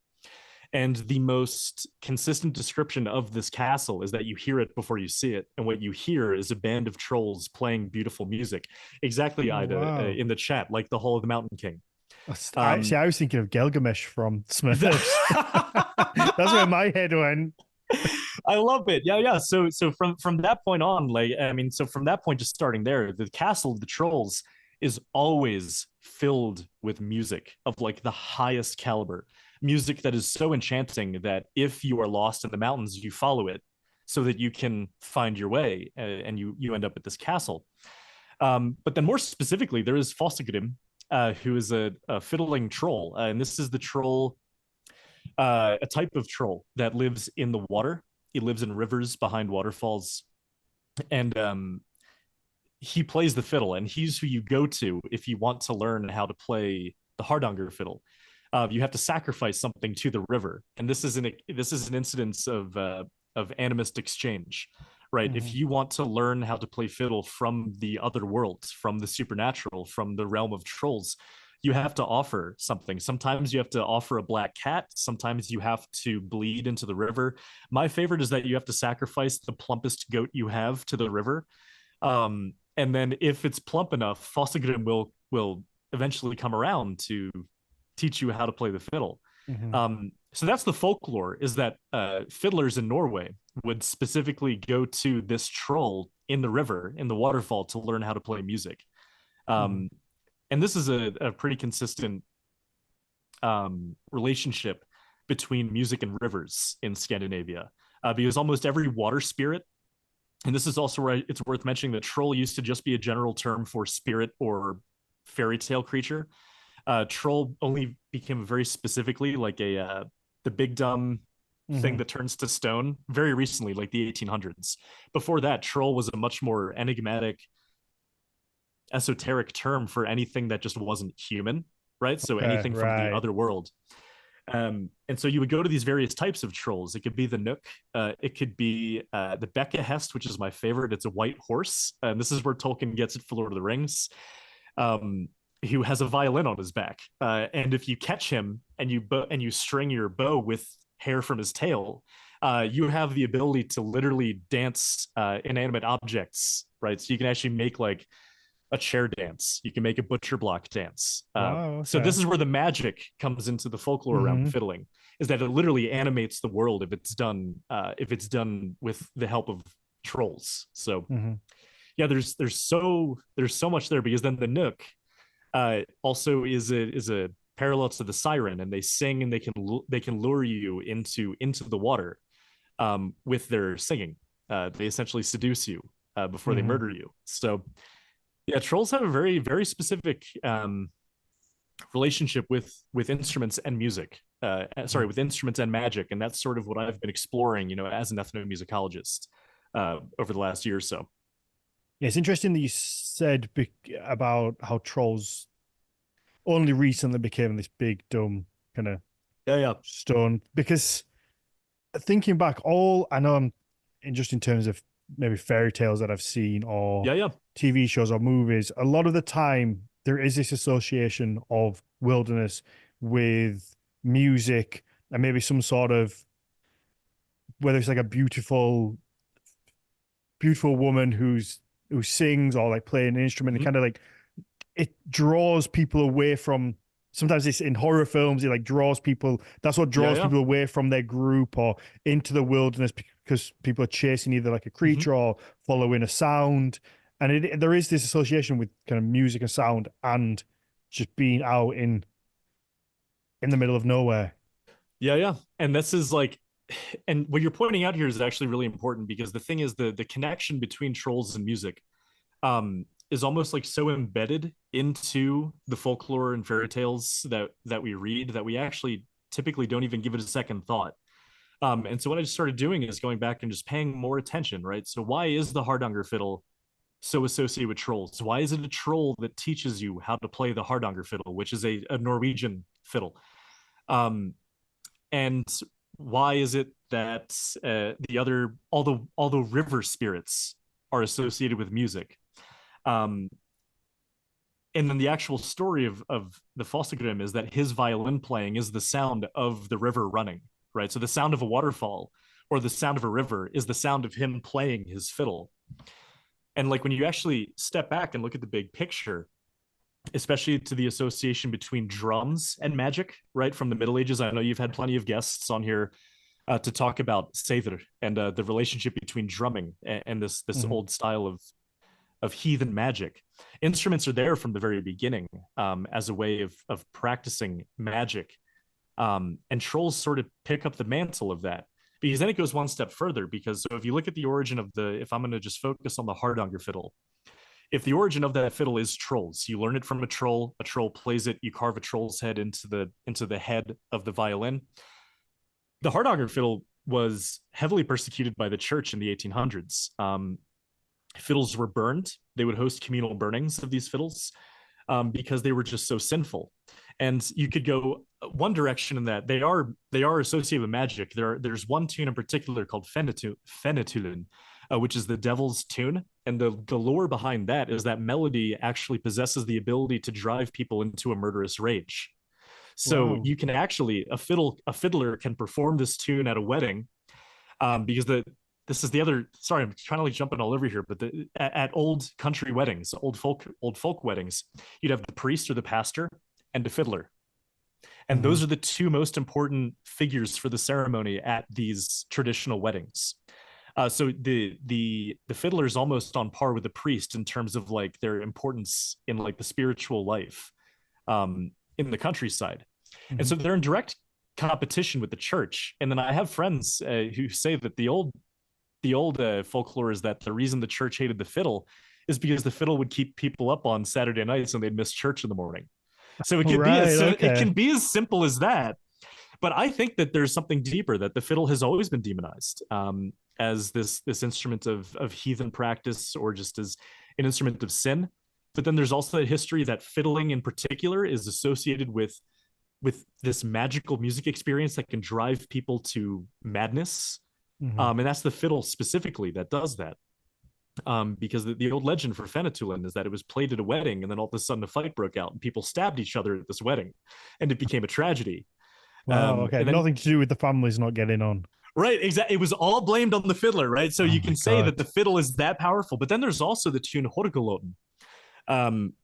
And the most consistent description of this castle is that you hear it before you see it. And what you hear is a band of trolls playing beautiful music. Exactly, Ida, in the chat, like the Hall of the Mountain King. I was thinking of Gilgamesh from Smurfs. That's where my head went. I love it. Yeah. So from that point on, so from that point, just starting there, the castle of the trolls is always filled with music of like the highest caliber. Music that is so enchanting that if you are lost in the mountains, you follow it so that you can find your way, and you end up at this castle. But then more specifically, there is Fostegrim, who is a fiddling troll. And this is the troll, a type of troll that lives in the water. He lives in rivers behind waterfalls. And he plays the fiddle, and he's who you go to if you want to learn how to play the Hardanger fiddle. You have to sacrifice something to the river, and this is an incidence of animist exchange, right? If you want to learn how to play fiddle from the other worlds, from the supernatural, from the realm of trolls, you have to offer something. Sometimes you have to offer a black cat. Sometimes you have to bleed into the river. My favorite is that you have to sacrifice the plumpest goat you have to the river. And then if it's plump enough, Fostegrim will eventually come around to teach you how to play the fiddle. So that's the folklore, is that fiddlers in Norway would specifically go to this troll in the river, in the waterfall, to learn how to play music. And this is a pretty consistent relationship between music and rivers in Scandinavia, because almost every water spirit, and this is also where it's worth mentioning that troll used to just be a general term for spirit or fairy tale creature. Troll only became very specifically like the big dumb thing that turns to stone very recently, like the 1800s. Before that, troll was a much more enigmatic, esoteric term for anything that just wasn't human, right? So Okay, anything from the right. other world. And so you would go to these various types of trolls. It could be the Nook. It could be the Becca Hest, which is my favorite. It's a white horse. And this is where Tolkien gets it for Lord of the Rings. Who has a violin on his back. And if you catch him and you string your bow with hair from his tail, you have the ability to literally dance inanimate objects, right? So you can actually make like a chair dance. You can make a butcher block dance. Wow, So okay. this is where the magic comes into the folklore around fiddling, is that it literally animates the world if it's done with the help of trolls. So yeah, there's so much there, because then the Nook also is a parallel to the siren, and they sing and they can lure you into the water with their singing. They essentially seduce you before they murder you. So yeah, trolls have a very very specific relationship with instruments and music. Sorry, with instruments and magic, and that's sort of what I've been exploring, as an ethnomusicologist over the last year or so. Yeah, it's interesting that you said about how trolls only recently became this big dumb kind of Yeah, yeah, stone, because thinking back, all I know, I'm just in terms of maybe fairy tales that I've seen or yeah, yeah. TV shows or movies, a lot of the time there is this association of wilderness with music and maybe some sort of, whether it's like a beautiful woman who sings or like playing an instrument, and Mm-hmm. kind of like it draws people away from, sometimes it's in horror films, it like draws people, that's what Yeah, draws yeah. people away from their group or into the wilderness, because people are chasing either like a Mm-hmm. creature or following a sound. And there is this association with kind of music and sound and just being out in the middle of nowhere. Yeah, yeah. And this is like, and what you're pointing out here is actually really important, because the thing is the connection between trolls and music is almost like so embedded into the folklore and fairy tales that we read, that we actually typically don't even give it a second thought. And so what I just started doing is going back and just paying more attention, right? So why is the Hardanger fiddle so associated with trolls? Why is it a troll that teaches you how to play the Hardanger fiddle, which is a Norwegian fiddle? Um, and why is it that the other, although river spirits are associated with music? Um, and then the actual story of the Fostegrim is that his violin playing is the sound of the river running, right? So the sound of a waterfall or the sound of a river is the sound of him playing his fiddle. And like when you actually step back and look at the big picture, especially to the association between drums and magic, right? From the Middle Ages, I know you've had plenty of guests on here to talk about Seidr and the relationship between drumming and this old style of heathen magic. Instruments are there from the very beginning as a way of practicing magic. And trolls sort of pick up the mantle of that, because then it goes one step further. Because so if you look at the origin of if I'm going to just focus on the Hardanger fiddle, if the origin of that fiddle is trolls, you learn it from a troll plays it, you carve a troll's head into the head of the violin. The Hardanger fiddle was heavily persecuted by the church in the 1800s. Fiddles were burned. They would host communal burnings of these fiddles because they were just so sinful. And you could go one direction in that they are associated with magic. There's one tune in particular called Fenetulin, which is the devil's tune. And the lore behind that is that melody actually possesses the ability to drive people into a murderous rage. So Wow. you can actually a fiddler can perform this tune at a wedding, because this is the other. Sorry, I'm trying to like jumping all over here, but at old country weddings, old folk weddings, you'd have the priest or the pastor and the fiddler, and those are the two most important figures for the ceremony at these traditional weddings. So the fiddler is almost on par with the priest in terms of like their importance in like the spiritual life in the countryside. And so they're in direct competition with the church. And then I have friends who say that the old folklore is that the reason the church hated the fiddle is because the fiddle would keep people up on Saturday nights and they'd miss church in the morning. So Right. it Okay. can be as simple as that. But I think that there's something deeper, that the fiddle has always been demonized, as this instrument of heathen practice, or just as an instrument of sin. But then there's also a history that fiddling in particular is associated with this magical music experience that can drive people to madness. Hmm. And that's the fiddle specifically that does that. Because the old legend for Fenetulin is that it was played at a wedding, and then all of a sudden a fight broke out and people stabbed each other at this wedding, and it became a tragedy. Wow. Okay. And then, Nothing to do with the families not getting on. right, exactly, it was all blamed on the fiddler, right? So Oh you my can say that God. the fiddle is that powerful. But then there's also the tune Horgoloten,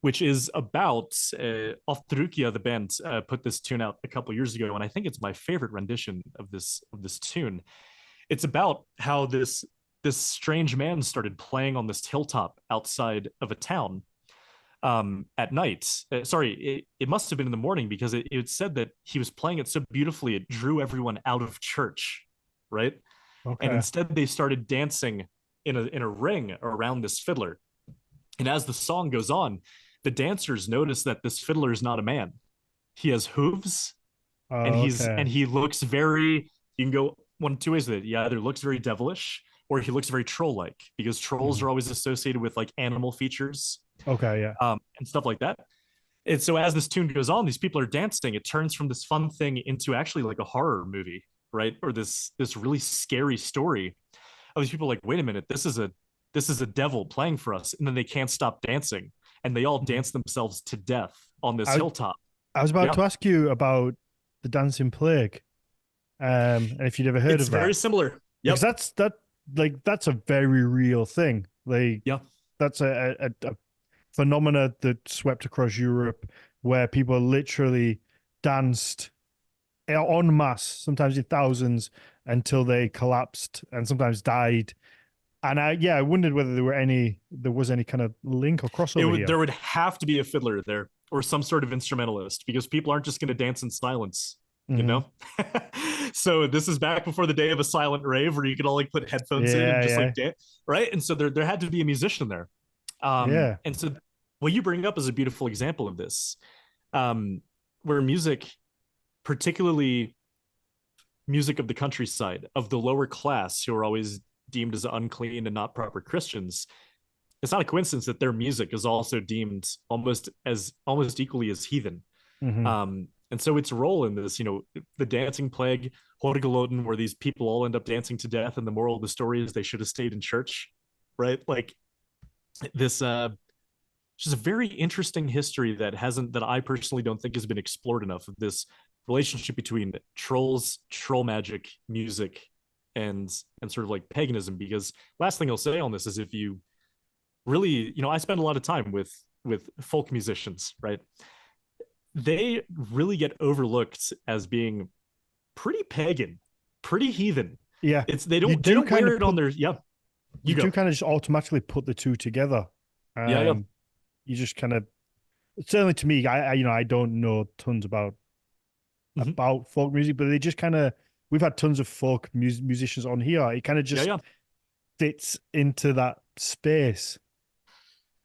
which is about Oftrukia, the band, put this tune out a couple years ago, and I think it's my favorite rendition of this tune. It's about how this strange man started playing on this hilltop outside of a town at night. It must have been in the morning, because it said that he was playing it so beautifully it drew everyone out of church, right? And Okay. instead they started dancing in a ring around this fiddler. And as the song goes on, the dancers notice that this fiddler is not a man. He has hooves, and Oh, okay. he looks very, you can go one of two ways with it. He either looks very devilish, or he looks very troll-like, because trolls Hmm. are always associated with like animal features, Okay. Yeah. and stuff like that. And so as this tune goes on, these people are dancing. It turns from this fun thing into actually like a horror movie, right? Or this really scary story of these people like, wait a minute, this is a devil playing for us, and then they can't stop dancing, and they all Mhm. dance themselves to death on this I hilltop. I was about Yeah, to ask you about the Dancing Plague, and if you'd ever heard it's of that, very similar. because Yep. that's a very real thing. Like Yeah. that's a phenomena that swept across Europe, where people literally danced en masse, sometimes in thousands, until they collapsed and sometimes died. And I wondered whether there was any kind of link or It crossover would here. There would have to be a fiddler there, or some sort of instrumentalist, because people aren't just going to dance in silence, you Hmm. know. So this is back before the day of a silent rave where you could all like put headphones in and Yeah, just like yeah, dance, right? And so there had to be a musician there. yeah, And so what you bring up is a beautiful example of this, um, where music, particularly music of the countryside, of the lower class, who are always deemed as unclean and not proper Christians, it's not a coincidence that their music is also deemed almost equally as heathen. hmm And so its role in this, the dancing plague, Horgaloten, where these people all end up dancing to death, and the moral of the story is they should have stayed in church, right? Like this, just a very interesting history that I personally don't think has been explored enough, of this relationship between trolls, troll magic, music, and sort of like paganism. Because last thing I'll say on this is, if you really, I spend a lot of time with folk musicians, right? They really get overlooked as being pretty pagan, pretty heathen. yeah. It's You they do don't kind wear of it on put their, yeah. you You do go. kind of just automatically put the two together. Yeah, yeah. Um, you just kind of certainly to me, I don't know tons Mhm. about folk music, but they just kind of we've had tons of folk musicians on here. It kind of Yeah, just yeah. fits into that space.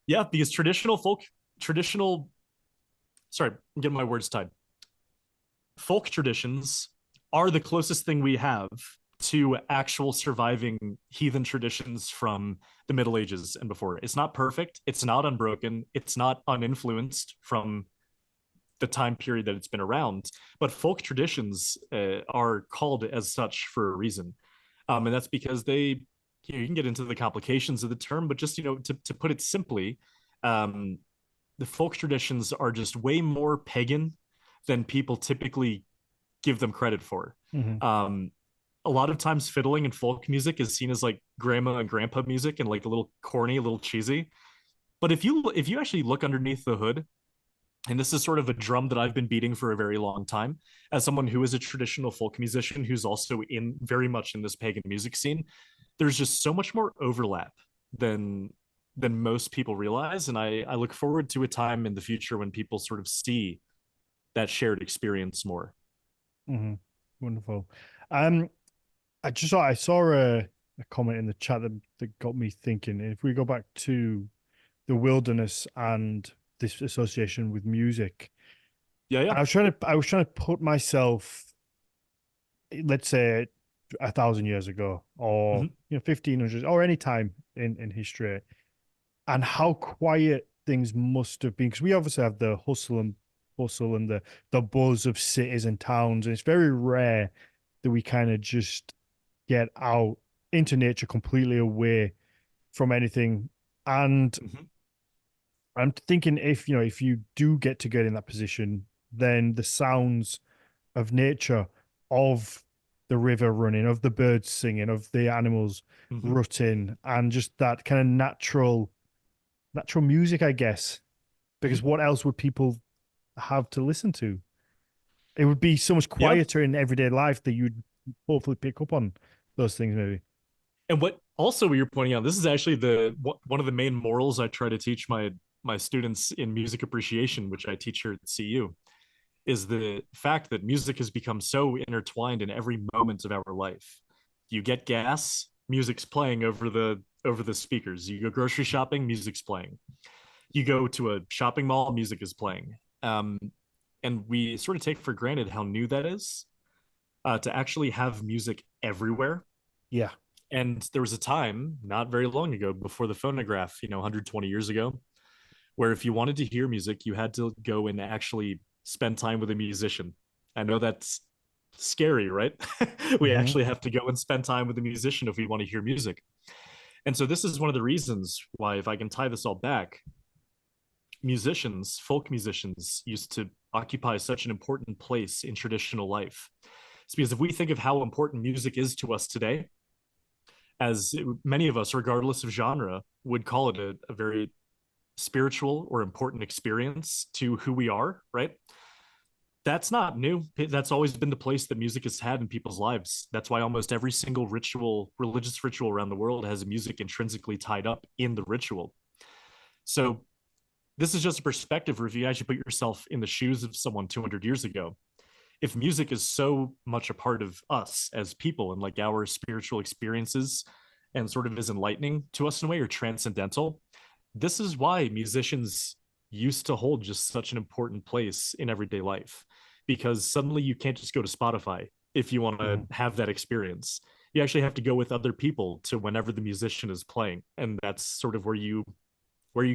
Yeah, because traditional, sorry, I'm getting my words tied. Folk traditions are the closest thing we have to actual surviving heathen traditions from the Middle Ages and before. It's not perfect, it's not unbroken, it's not uninfluenced from the time period that it's been around, but folk traditions are called as such for a reason. And that's because you can get into the complications of the term, but just, to put it simply, um, the folk traditions are just way more pagan than people typically give them credit for. Hmm. Um, a lot of times, fiddling and folk music is seen as like grandma and grandpa music, and like a little corny, a little cheesy. But if you actually look underneath the hood, and this is sort of a drum that I've been beating for a very long time, as someone who is a traditional folk musician who's also in very much in this pagan music scene, there's just so much more overlap than most people realize. And I look forward to a time in the future when people sort of see that shared experience more. Hmm. Wonderful. Um, I saw a comment in the chat that got me thinking. If we go back to the wilderness and this association with music, Yeah, yeah. I was trying to put myself, let's say, 1,000 years ago, or Hmm. 1,500, or any time in history, and how quiet things must have been, because we obviously have the hustle and bustle and the buzz of cities and towns, and it's very rare that we kind of just get out into nature completely away from anything. And Hmm. I'm thinking, if you do get in that position, then the sounds of nature, of the river running, of the birds singing, of the animals Hmm. rutting, and just that kind of natural music, I guess. Because Hmm. what else would people have to listen to? It would be so much Yeah. quieter in everyday life that you'd hopefully pick up on those things, maybe. And what also you're pointing out, this is actually one of the main morals I try to teach my students in music appreciation, which I teach here at CU, is the fact that music has become so intertwined in every moment of our life. You get gas, music's playing over the speakers. You go grocery shopping, music's playing. You go to a shopping mall, music is playing. And we sort of take for granted how new that is, to actually have music everywhere. Yeah. And there was a time not very long ago, before the phonograph, 120 years ago, where if you wanted to hear music, you had to go and actually spend time with a musician. I know that's scary, right? We Hmm. actually have to go and spend time with a musician if we want to hear music. And so this is one of the reasons why, if I can tie this all back, musicians, folk musicians, used to occupy such an important place in traditional life. It's because if we think of how important music is to us today, many of us, regardless of genre, would call it a very spiritual or important experience to who we are, right? That's not new. That's always been the place that music has had in people's lives. That's why almost every single religious ritual around the world has music intrinsically tied up in the ritual. So this is just a perspective review. As you put yourself in the shoes of someone 200 years ago, if music is so much a part of us as people and like our spiritual experiences, and sort of is enlightening to us in a way, or transcendental, this is why musicians used to hold just such an important place in everyday life, because suddenly you can't just go to Spotify if you want to Hmm. have that experience. You actually have to go with other people to whenever the musician is playing, and that's sort of where you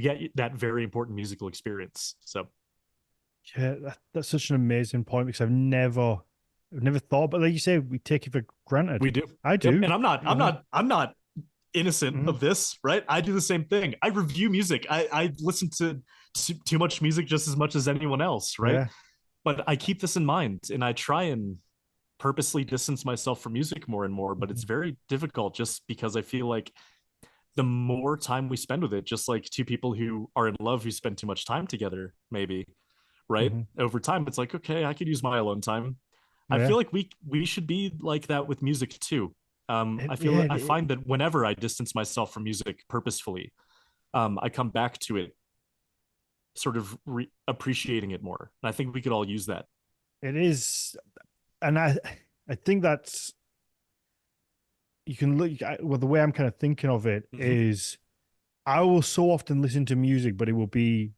get that very important musical experience. So Yeah, that's such an amazing point, because I've never thought, but like you say, we take it for granted. we do. I Yep. do, And I'm not innocent Mhm. of this, right? I do the same thing. I review music. I listen to too much music just as much as anyone else, right? Yeah. But I keep this in mind, and I try and purposely distance myself from music more and more, but it's Mhm. very difficult, just because I feel like the more time we spend with it, just like two people who are in love who spend too much time together, maybe, right? Mhm. Over time, it's like, okay, I could use my alone time. I Yeah. feel like we should be like that with music too. Yeah. I find that whenever I distance myself from music purposefully, I come back to it, sort of appreciating it more. And I think we could all use that. It is, and I think that's, you can look. Well, the way I'm kind of thinking of it Mm-hmm. is, I will so often listen to music, but it will be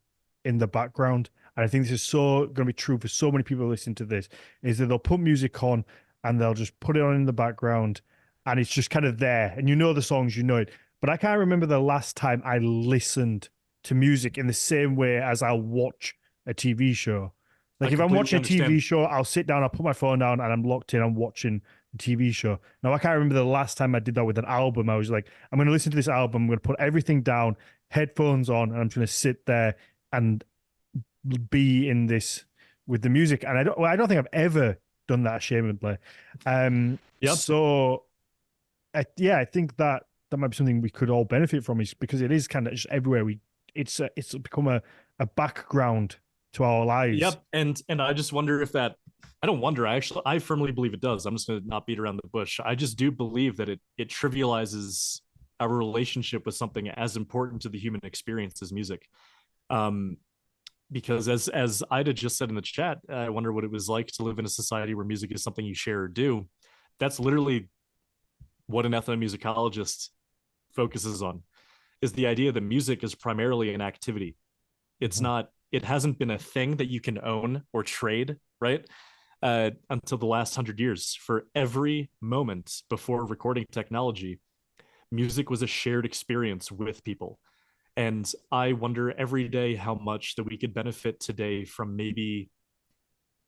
in the background. And I think this is so going to be true for so many people listening to this, is that they'll put music on and they'll just put it on in the background, and it's just kind of there. And you know the songs, you know it. But I can't remember the last time I listened to music in the same way as I'll watch a TV show. Like I if I'm completely watching a TV understand. show, I'll sit down, I'll put my phone down, and I'm locked in. I'm watching the TV show. Now I can't remember the last time I did that with an album. I was like, I'm going to listen to this album. I'm going to put everything down, headphones on, and I'm just going to sit there and be in this with the music. And I don't think I've ever done that ashamedly. Yep. So yeah, I think that that might be something we could all benefit from, is because it is kind of just everywhere. It's become a background to our lives. Yep. And I just wonder if that, I don't wonder, I firmly believe it does. I'm just gonna not beat around the bush. I just do believe that it trivializes our relationship with something as important to the human experience as music. Um, because as Ida just said in the chat, I wonder what it was like to live in a society where music is something you share or do. That's literally what an ethnomusicologist focuses on, is the idea that music is primarily an activity. It's Mhm. not, it hasn't been a thing that you can own or trade, right? Until the last 100 years. For every moment before recording technology, music was a shared experience with people. And I wonder every day how much that we could benefit today from maybe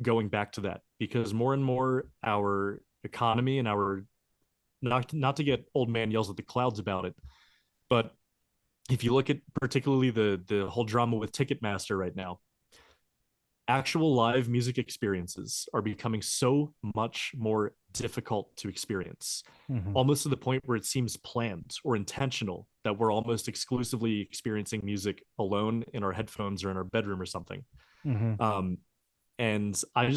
going back to that, because more and more our economy and our, not to get old man yells at the clouds about it, but if you look at particularly the whole drama with Ticketmaster right now, actual live music experiences are becoming so much more difficult to experience, Mhm. almost to the point where it seems planned or intentional, that we're almost exclusively experiencing music alone in our headphones or in our bedroom or something. Mhm. um and I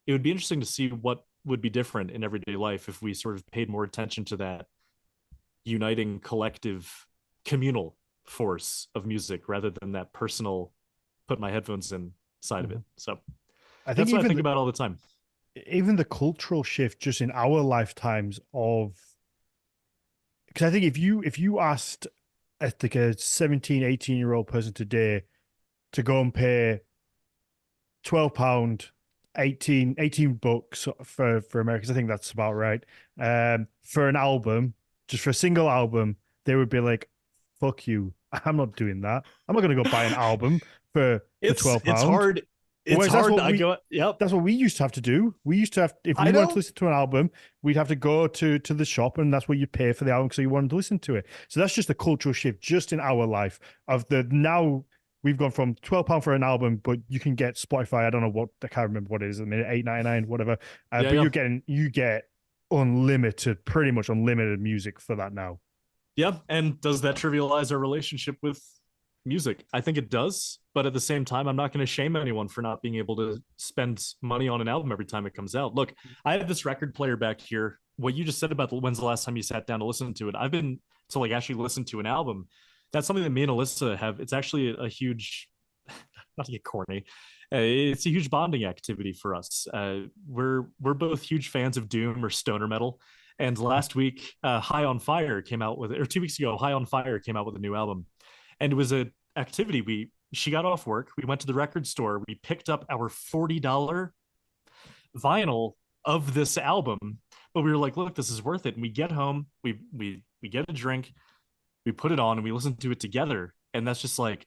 it would be interesting to see what would be different in everyday life if we sort of paid more attention to that uniting collective communal force of music rather than that personal put my headphones in side of it. Mhm. So I think that's what I even think about all the time. even the cultural shift just in our lifetimes of, because I think if you asked like a 17, 18-year-old person today to go and pay £12, 18 bucks for Americans, I think that's about right. For an album, just for a single album, they would be like, fuck you. I'm not doing that. I'm not gonna go buy an album for it's £12. it's hard it's Whereas that's hard what I we go, yep, that's what we used to have to do. We used to have, if I we wanted to know. listen to an album, we'd have to go to the shop, and that's where you pay for the album, so you wanted to listen to it. So that's just the cultural shift just in our life of the now we've gone from £12 for an album, but you can get Spotify. I don't know what, I can't remember what it is. I mean, 8.99, whatever. Yeah, But yeah. you get unlimited, pretty much unlimited music for that now. Yeah, and does that trivialize our relationship with music? I think it does, but at the same time, I'm not going to shame anyone for not being able to spend money on an album every time it comes out. Look, I have this record player back here. What you just said about when's the last time you sat down to listen to it? I've been to like actually listen to an album. That's something that me and Alyssa have. It's actually a huge, not to get corny, it's a huge bonding activity for us. We're both huge fans of doom or stoner metal. And last week, High on Fire came out with, or 2 weeks ago, High on Fire came out with a new album, and it was a activity. She got off work, we went to the record store, we picked up our $40 vinyl of this album, but we were like, look, this is worth it. And we get home, we get a drink, we put it on, and we listen to it together, and that's just like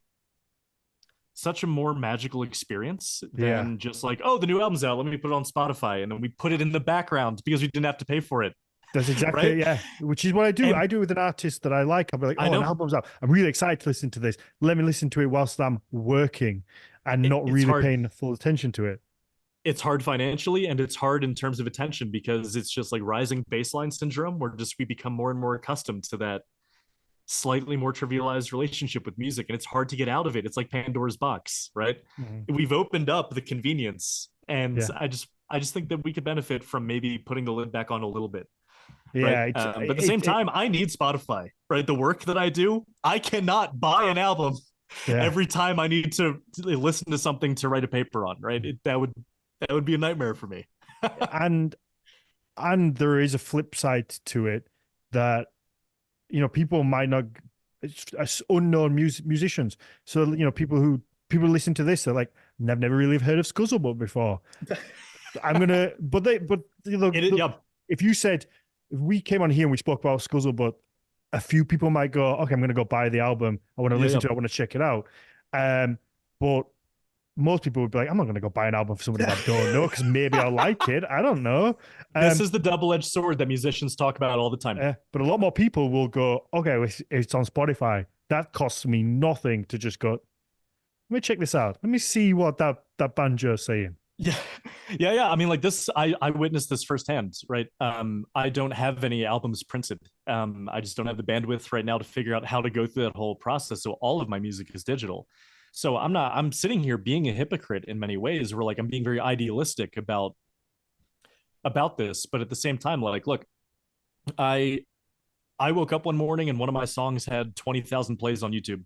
such a more magical experience Yeah. than just like, oh, the new album's out, let me put it on Spotify, and then we put it in the background because we didn't have to pay for it. That's exactly, Right. yeah. Which is what I do. And I do with an artist that I like. I'll be like, I oh, an know album's out. I'm really excited to listen to this. Let me listen to it whilst I'm working and not it's really hard. paying full attention to it. It's hard financially, and it's hard in terms of attention, because it's just like rising baseline syndrome, where just we become more and more accustomed to that slightly more trivialized relationship with music, and it's hard to get out of it. It's like Pandora's box, right? Mhm. We've opened up the convenience, and Yeah. I just think that we could benefit from maybe putting the lid back on a little bit, right? Yeah. But at the same time, I need Spotify, right? The work that I do, I cannot buy an album Yeah. every time I need to listen to something to write a paper on, right? That would be a nightmare for me. And there is a flip side to it that, people might not, it's unknown musicians. So, people listen to this, they're like, never really heard of Scuzzlebutt before. I'm gonna, but look, Yeah, if you said, if we came on here and we spoke about Scuzzlebutt, a few people might go, okay, I'm gonna go buy the album. I want to yeah, listen yeah. to it. I want to check it out. But most people would be like, I'm not gonna go buy an album for somebody that I don't know because maybe I'll like it. I don't know. This Um, is the double-edged sword that musicians talk about all the time. but a lot more people will go, okay, well, it's on Spotify. That costs me nothing to just go, let me check this out. Let me see what that banjo's saying. Yeah, yeah. I mean, like this, I witnessed this firsthand, right? I don't have any albums printed. I just don't have the bandwidth right now to figure out how to go through that whole process. So all of my music is digital. So I'm sitting here being a hypocrite in many ways, where like I'm being very idealistic about this, but at the same time, like, look, I I woke up one morning and one of my songs had 20,000 plays on YouTube.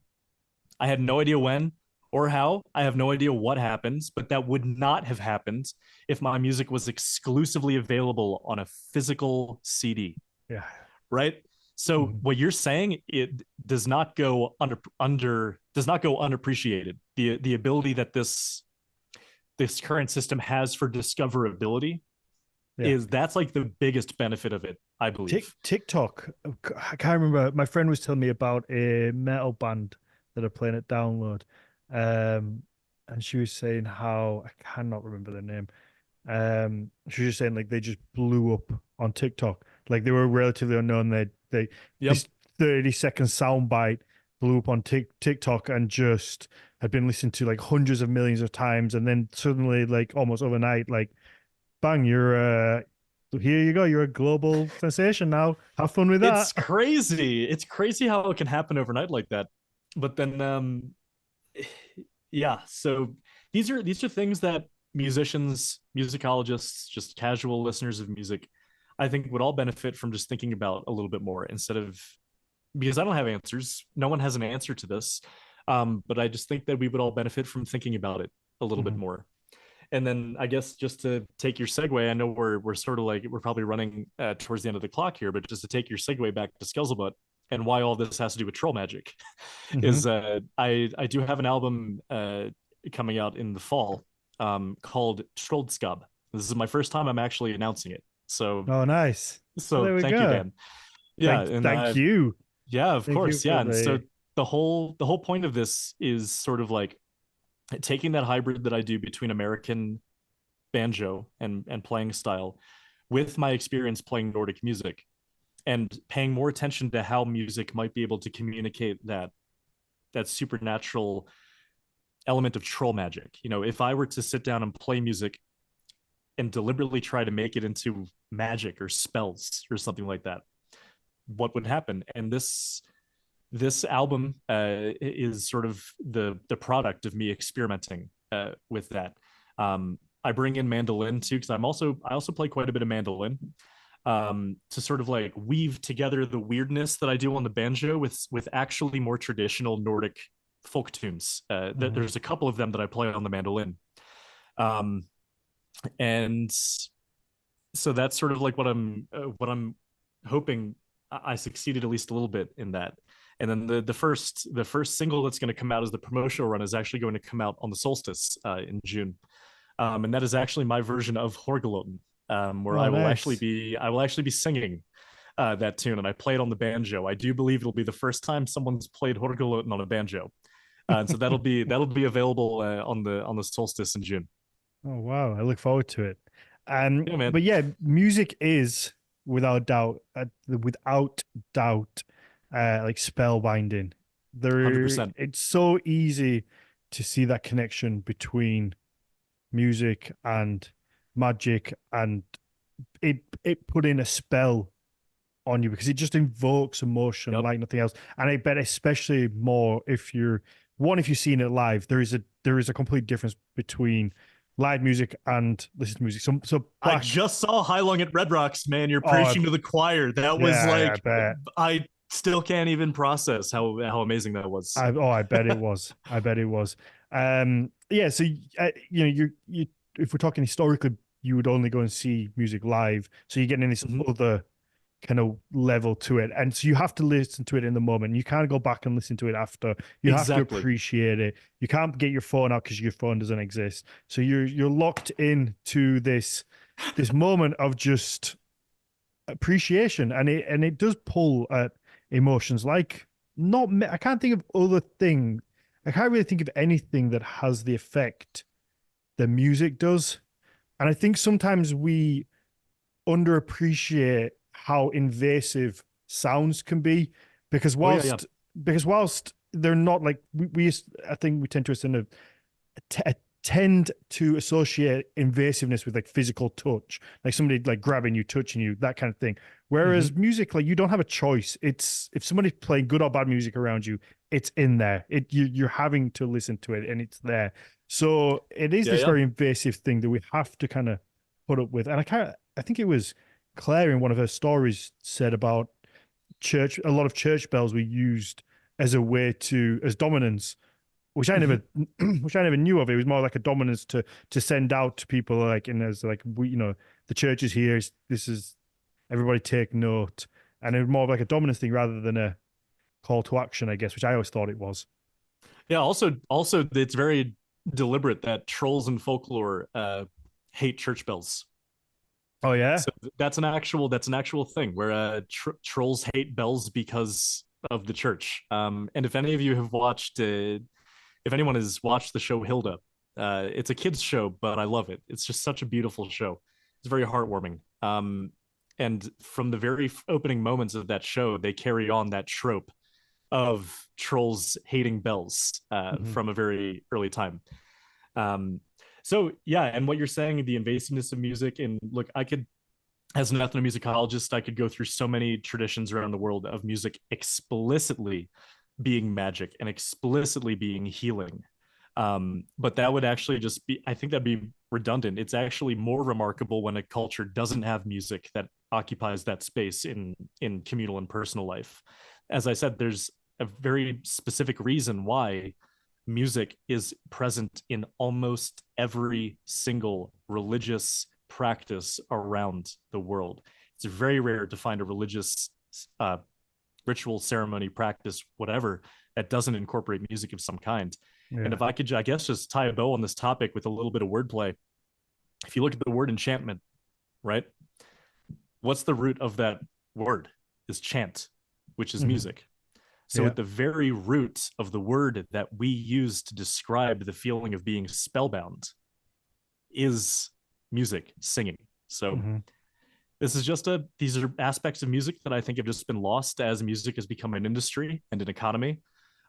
I had no idea when. or how. I have no idea what happens, but that would not have happened if my music was exclusively available on a physical CD, Yeah. right? So Mhm. what you're saying, it does not go does not go unappreciated. The ability that this current system has for discoverability Yeah. is that's like the biggest benefit of it, I believe. TikTok. I can't remember. My friend was telling me about a metal band that are playing at Download, and she was saying how I cannot remember their name. She was just saying like they just blew up on TikTok. Like they were relatively unknown. They Yep. this 30-second soundbite blew up on TikTok and just had been listened to like hundreds of millions of times, and then suddenly, like almost overnight, like bang, you're here you go. You're a global sensation now. Have fun with that. It's crazy. It's crazy how it can happen overnight like that. But then yeah, so these are things that musicians, musicologists, just casual listeners of music, I think would all benefit from just thinking about a little bit more instead of, because I don't have answers. No one has an answer to this. But I just think that we would all benefit from thinking about it a little bit Mhm, more. And then I guess just to take your segue, I know we're sort of like we're probably running towards the end of the clock here, but just to take your segue back to Scuzzlebutt and why all this has to do with troll magic mhm. is I do have an album coming out in the fall called Troldskab. This is my first time I'm actually announcing it. So Oh, nice. Oh, so there we thank you, go. Dan. Yeah, and Thank you. yeah, of Thank you course, for yeah. And so the. the whole point of this is sort of like taking that hybrid that I do between American banjo and playing style with my experience playing Nordic music and paying more attention to how music might be able to communicate that supernatural element of troll magic. You know, if I were to sit down and play music and deliberately try to make it into magic or spells or something like that, what would happen? And this album is sort of the product of me experimenting with that. I bring in mandolin too because I also play quite a bit of mandolin to sort of like weave together the weirdness that I do on the banjo with actually more traditional Nordic folk tunes. Mhm. There's a couple of them that I play on the mandolin, um, and so that's sort of like what I'm hoping I succeeded at least a little bit in that. And then the first single that's going to come out as the promotional run is actually going to come out on the solstice in June, and that is actually my version of Horgeloten, where Oh, nice. I will actually be singing that tune, and I play it on the banjo. I do believe it'll be the first time someone's played Horgeloten on a banjo, and so that'll be available on the solstice in June. Oh, wow. I look forward to it. Yeah, man, But yeah, music is without doubt, like spellbinding. 100%. It's so easy to see that connection between music and magic, and it put in a spell on you because it just invokes emotion Yep. like nothing else. And I bet especially more if if you've seen it live, there is a complete difference between live music and listen to music. So I back, just saw High Long at Red Rocks, man. You're oh preaching to the choir. That was yeah, I like, bet. I still can't even process how amazing that was. I bet it was. I bet it was. Yeah. So you know, you if we're talking historically, you would only go and see music live. So you're getting this Mhm. other kind of level to it. And so you have to listen to it in the moment. You can't go back and listen to it after. You have to Exactly. appreciate it. You can't get your phone out because your phone doesn't exist. So you're locked in to this moment of just appreciation, and it does pull at emotions like not I can't think of other thing. I can't really think of anything that has the effect that music does. And I think sometimes we underappreciate how invasive sounds can be because Oh yeah, yeah. whilst they're not like I think we tend to assume t- tend to associate invasiveness with like physical touch, like somebody like grabbing you, touching you, that kind of thing. Whereas Hmm. music, like you don't have a choice. It's if somebody's playing good or bad music around you, it's in there. You're having to listen to it, and it's there. So it is Yeah, this yeah. very invasive thing that we have to kind of put up with. And I think it was Claire in one of her stories said about church. A lot of church bells were used as a way to as dominance which I Mhm. never, which I never knew of. It was more like a dominance to send out to people, like in as like we, the church is here. This is everybody take note, and it was more of like a dominance thing rather than a call to action, I guess, which I always thought it was. Yeah. Also, it's very deliberate that trolls and folklore hate church bells. Oh yeah. So that's an actual thing where trolls hate bells because of the church. And if any of you have watched, if anyone has watched the show Hilda, it's a kids show, but I love it. It's just such a beautiful show. It's very heartwarming. And from the very opening moments of that show, they carry on that trope of trolls hating bells Hmm. from a very early time. Um, so yeah, and what you're saying, the invasiveness of music, and look, I could, as an ethnomusicologist, I could go through so many traditions around the world of music explicitly being magic and explicitly being healing. But that would actually just be, I think that'd be redundant. It's actually more remarkable when a culture doesn't have music that occupies that space in communal and personal life. As I said, there's a very specific reason why music is present in almost every single religious practice around the world. It's very rare to find a religious uh, ritual, ceremony, practice, whatever, that doesn't incorporate music of some kind. And Yeah. if I could, I guess, just tie a bow on this topic with a little bit of wordplay, if you look at the word enchantment, right? What's the root of that word? Is chant, which is Hmm. music. So, Yeah. at the very root of the word that we use to describe the feeling of being spellbound is music, singing. So, Hmm. these are aspects of music that I think have just been lost as music has become an industry and an economy.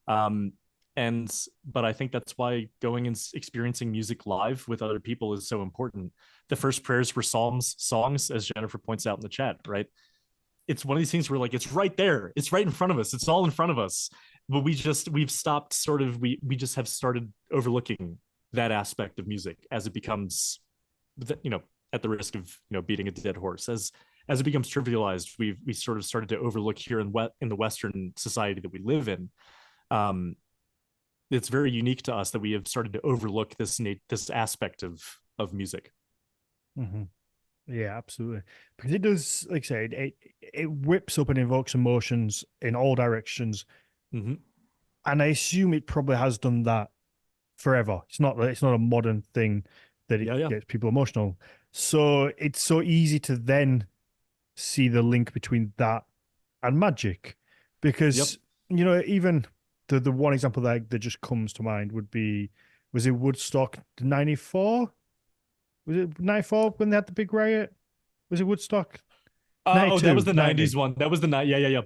Um, and but I think that's why going and experiencing music live with other people is so important. The first prayers were psalms, songs, as Jennifer points out in the chat, right? It's one of these things where like it's right there, it's right in front of us, it's all in front of us, but we've stopped sort of we just have started overlooking that aspect of music as it becomes, you know, at the risk of beating a dead horse, as it becomes trivialized. We sort of started to overlook here in the Western society that we live in. Um, it's very unique to us that we have started to overlook this aspect of music. Hmm. Yeah, absolutely. Because it does, like I said, it whips up and evokes emotions in all directions, Mm-hmm. and I assume it probably has done that forever. It's not a modern thing that it Yeah, yeah. gets people emotional. So it's so easy to then see the link between that and magic, Yep. because even the one example that just comes to mind would be, was it Woodstock '94? Was it '94 when they had the big riot? Was it Woodstock? Oh, that was 92, the 90. 90s one. That was the night. Yeah, yeah, yeah.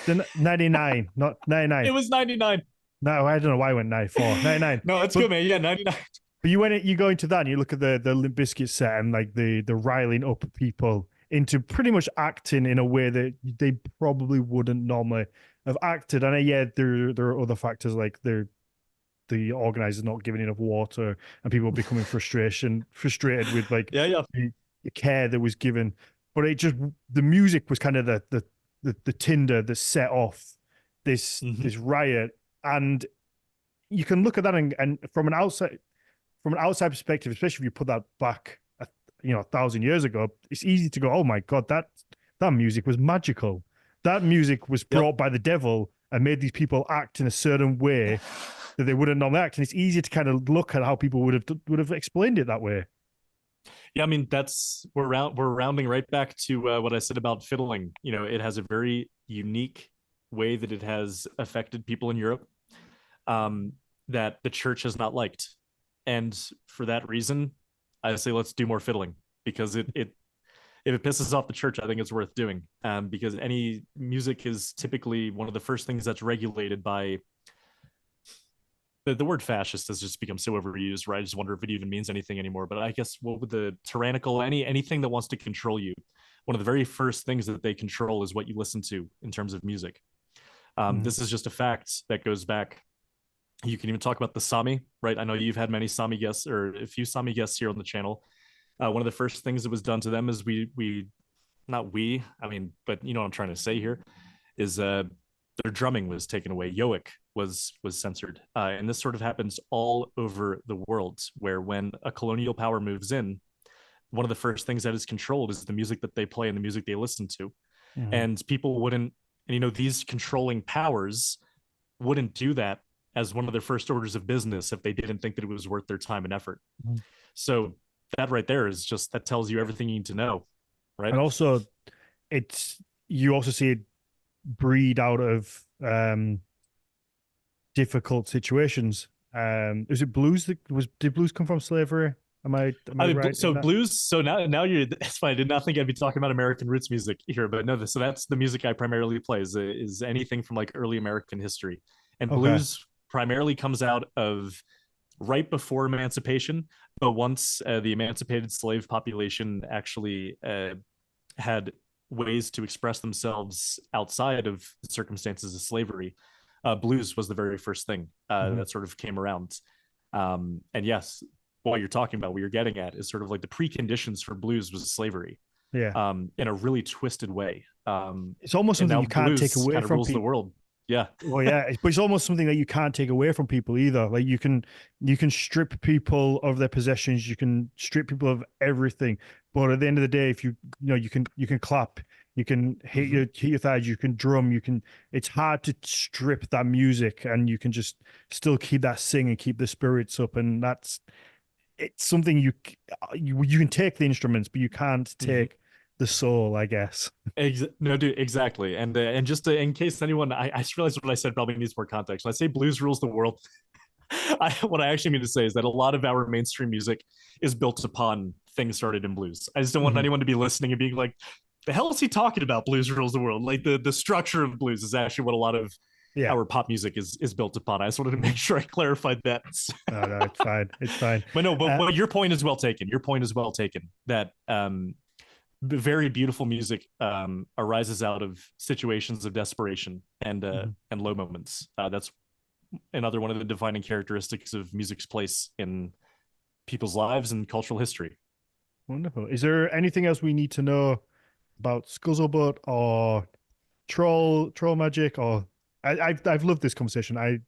The 99, not It 99. was 99. No, I don't know why I went 94. 99. No, it's But good, man. Yeah, 99. you go into that and you look at the Limp Bizkit set and like the riling up people into pretty much acting in a way that they probably wouldn't normally have acted. And yeah, there are other factors like the organizers not giving enough water and people becoming frustrated with like Yeah, yeah. the care that was given. But it just, the music was kind of the tinder that set off Mm-hmm. this riot. And you can look at that and from an outside perspective, especially if you put that back 1,000 years ago, it's easy to go, oh my god, that music was magical. That music was Yep. brought by the devil and made these people act in a certain way that they wouldn't normally act. And it's easy to kind of look at how people would have explained it that way. Yeah, I mean that's we're rounding right back to what I said about fiddling. It has a very unique way that it has affected people in Europe, um, that the church has not liked, and for that reason, I say let's do more fiddling because it if it pisses off the church, I think it's worth doing. Because any music is typically one of the first things that's regulated by the word fascist has just become so overused, right? I just wonder if it even means anything anymore. But I guess what would the tyrannical, anything that wants to control you, one of the very first things that they control is what you listen to in terms of music. Mm-hmm. This is just a fact that goes back. You can even talk about the Sami, right? I know you've had many Sami guests or a few Sami guests here on the channel. One of the first things that was done to them is we not we, I mean, but you know what I'm trying to say here is their drumming was taken away. Yoic was censored, and this sort of happens all over the world, where when a colonial power moves in, one of the first things that is controlled is the music that they play and the music they listen to. Mhm. And people wouldn't, and these controlling powers wouldn't do that as one of their first orders of business if they didn't think that it was worth their time and effort. Mhm. So that right there is just, that tells you everything you need to know, right? And also, it's you also see it breed out of difficult situations. Is it blues that was did blues come from slavery? Am I I mean, right in so that? blues. So now you're. It's fine. I did not think I'd be talking about American roots music here, but no. So that's the music I primarily play. Is anything from like early American history, and Okay. blues primarily comes out of right before emancipation. But once the emancipated slave population actually had ways to express themselves outside of the circumstances of slavery, blues was the very first thing Mhm. that sort of came around. And yes, what you're talking about, what you're getting at, is sort of like the preconditions for blues was slavery, Yeah. in a really twisted way. It's almost And something now you can't take blues away kind of from rules the people. world. Yeah. Well, yeah, but it's almost something that you can't take away from people either. Like you can strip people of their possessions, you can strip people of everything, but at the end of the day, if you can clap, you can Mm-hmm. hit your thighs, you can drum, you can. It's hard to strip that music, and you can just still keep that sing and keep the spirits up, and it's something you can take the instruments, but you can't Mm-hmm. take the soul, I guess. No, dude, exactly. And just in case anyone, I just realized what I said probably needs more context. When I say blues rules the world, what I actually mean to say is that a lot of our mainstream music is built upon things started in blues. I just don't want Mhm. anyone to be listening and being like, the hell is he talking about? Blues rules the world. Like the structure of blues is actually what a lot of Yeah. our pop music is built upon. I just wanted to make sure I clarified that. No, no, it's fine. It's fine. But no, Uh, but your point is well taken. Your point is well taken. That very beautiful music arises out of situations of desperation mhm. and low moments. That's another one of the defining characteristics of music's place in people's lives and cultural history. Wonderful. Is there anything else we need to know about Scuzzlebutt or troll magic? Or I've loved this conversation.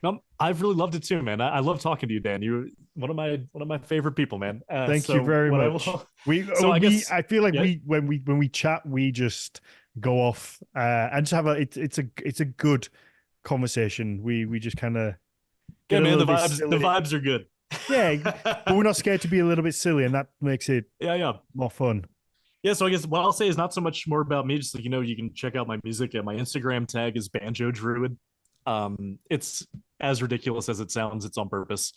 No, I've really loved it too, man. I love talking to you, Dan. You're one of my favorite people, man. Thank you So very what I much. will, We so I we guess, I feel like yeah, when we chat, we just go off and just have it's a good conversation. We just kind of yeah, get a man. little The bit the silly. vibes are good. Yeah, but we're not scared to be a little bit silly, and that makes it Yeah, yeah. more fun. Yeah, so I guess what I'll say is not so much more about me, just like you can check out my music. My Instagram tag is Banjo Druid. It's as ridiculous as it sounds. It's on purpose.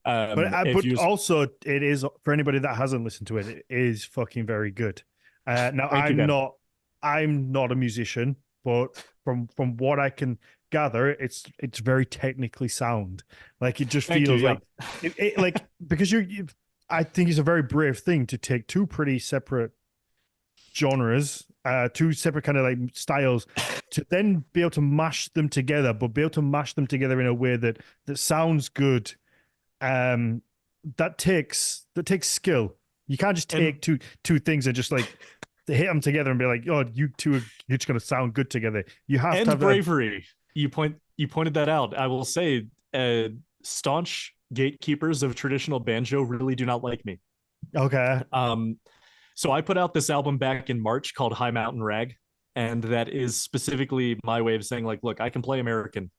If But you also it is for anybody that hasn't listened to it. It is fucking very good. Now Thank you, I'm Dan. not a musician, but from what I can gather, it's very technically sound. Like it just Thank you. feels Yeah. like like because I think it's a very brave thing to take two pretty separate genres, two separate kind of like styles, to then be able to mash them together, but be able to mash them together in a way that sounds good. um that takes skill. You can't just And take two things and just like hit them together and be like, oh, you two are you're just gonna sound good together. You have to and have that. bravery. You pointed that out. I will say, staunch gatekeepers of traditional banjo really do not like me. Okay. Um, so I put out this album back in March called High Mountain Rag, and that is specifically my way of saying like, look, I can play American,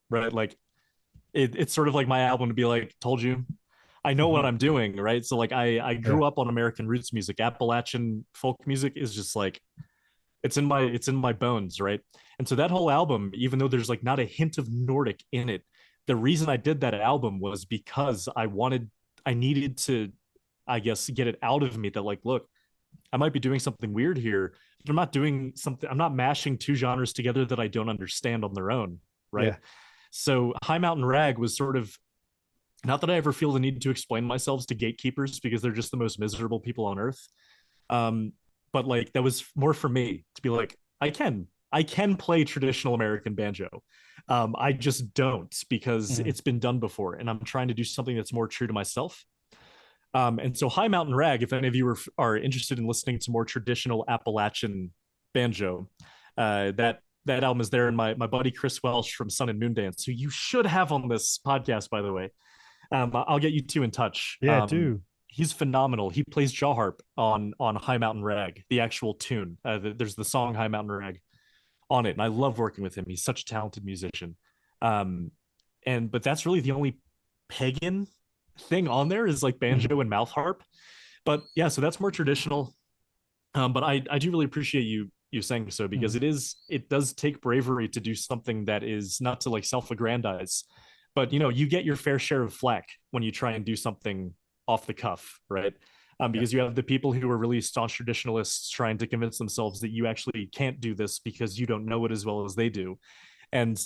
right? Like it's sort of like my album to be like, told you, I know what Mhm. I'm doing, right? So like I Yeah. grew up on American roots music. Appalachian folk music is just like it's in my bones, right? And so that whole album, even though there's like not a hint of Nordic in it, the reason I did that album was because I needed to, I guess, get it out of me that like, look, I might be doing something weird here, but I'm not mashing two genres together that I don't understand on their own, right? Yeah. So High Mountain Rag was sort of, not that I ever feel the need to explain myself to gatekeepers because they're just the most miserable people on earth. Um, but like that was more for me to be like, I can play traditional American banjo. I just don't because Mhm. it's been done before, and I'm trying to do something that's more true to myself. And so High Mountain Rag, if any of you are interested in listening to more traditional Appalachian banjo, that that album is there. And my buddy Chris Welsh from Sun and Moondance, who you should have on this podcast, by the way. I'll get you two in touch. Yeah, do. He's phenomenal. He plays jaw harp on High Mountain Rag, the actual tune. There's the song High Mountain Rag on it, and I love working with him. He's such a talented musician. But that's really the only pagan thing on there is like banjo and mouth harp. But yeah, so that's more traditional. But I do really appreciate you saying so, because it does take bravery to do something that is not to like self-aggrandize, but you get your fair share of flack when you try and do something off the cuff, right? Because you have the people who are really staunch traditionalists trying to convince themselves that you actually can't do this because you don't know it as well as they do. And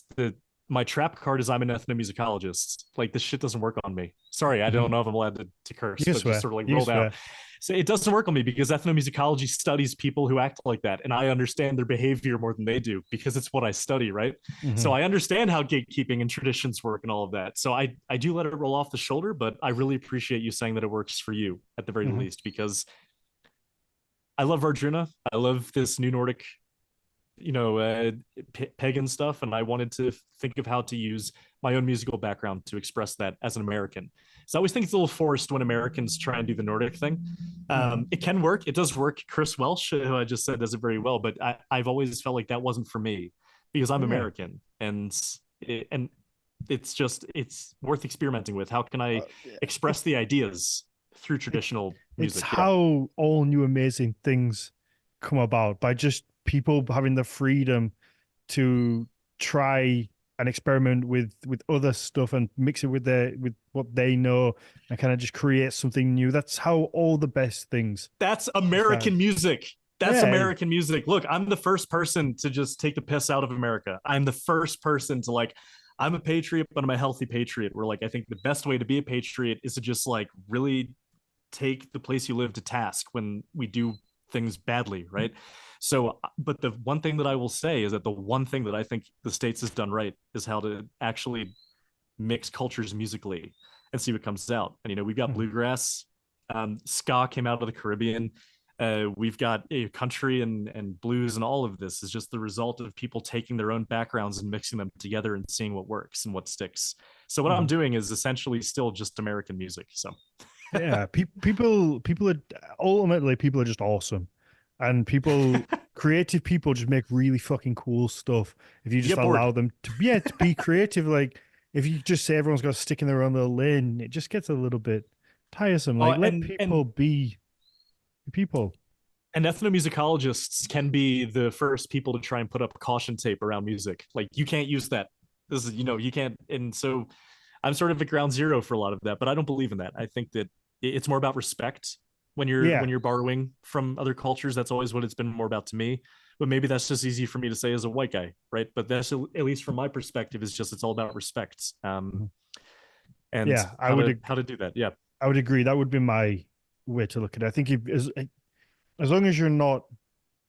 my trap card is I'm an ethnomusicologist. Like, this shit doesn't work on me. Sorry, I don't know if I'm allowed to curse, but just sort of like rolled out. So it doesn't work on me because ethnomusicology studies people who act like that. And I understand their behavior more than they do because it's what I study, right? So I understand how gatekeeping and traditions work and all of that. So I do let it roll off the shoulder, but I really appreciate you saying that it works for you at the very least, because I love Arjuna. I love this new Nordic pagan stuff, and I wanted to think of how to use my own musical background to express that as an American. So I always think it's a little forced when Americans try and do the Nordic thing. It can work. It does work. Chris Welsh, who I just said, does it very well, but I've always felt like that wasn't for me because I'm American, and it's worth experimenting with. How can I express the ideas through traditional music? It's how all new amazing things come about, by just people having the freedom to try and experiment with other stuff and mix it with what they know and kind of just create something new. That's how all the best things. That's American music. That's American music. Look, I'm the first person to just take the piss out of America. I'm the first person to I'm a patriot, but I'm a healthy patriot. Where I think the best way to be a patriot is to just really take the place you live to task when we do things badly, right? So, but the one thing that I will say is that the one thing that I think the States has done right is how to actually mix cultures musically and see what comes out. And, we've got bluegrass, ska came out of the Caribbean. We've got country and blues, and all of this is just the result of people taking their own backgrounds and mixing them together and seeing what works and what sticks. So what I'm doing is essentially still just American music. So yeah, people are just awesome. And creative people just make really fucking cool stuff if you just allow them to be creative. Like, if you just say everyone's got to stick in their own little lane, it just gets a little bit tiresome. Let people be people. And ethnomusicologists can be the first people to try and put up caution tape around music. Like, you can't use that. This is, you can't. And so I'm sort of at ground zero for a lot of that, but I don't believe in that. I think that it's more about respect. When you're borrowing from other cultures, that's always what it's been more about to me. But maybe that's just easy for me to say as a white guy, right? But that's, at least from my perspective, is just, it's all about respect. And how to do that. Yeah, I would agree. That would be my way to look at it. I think as long as you're not,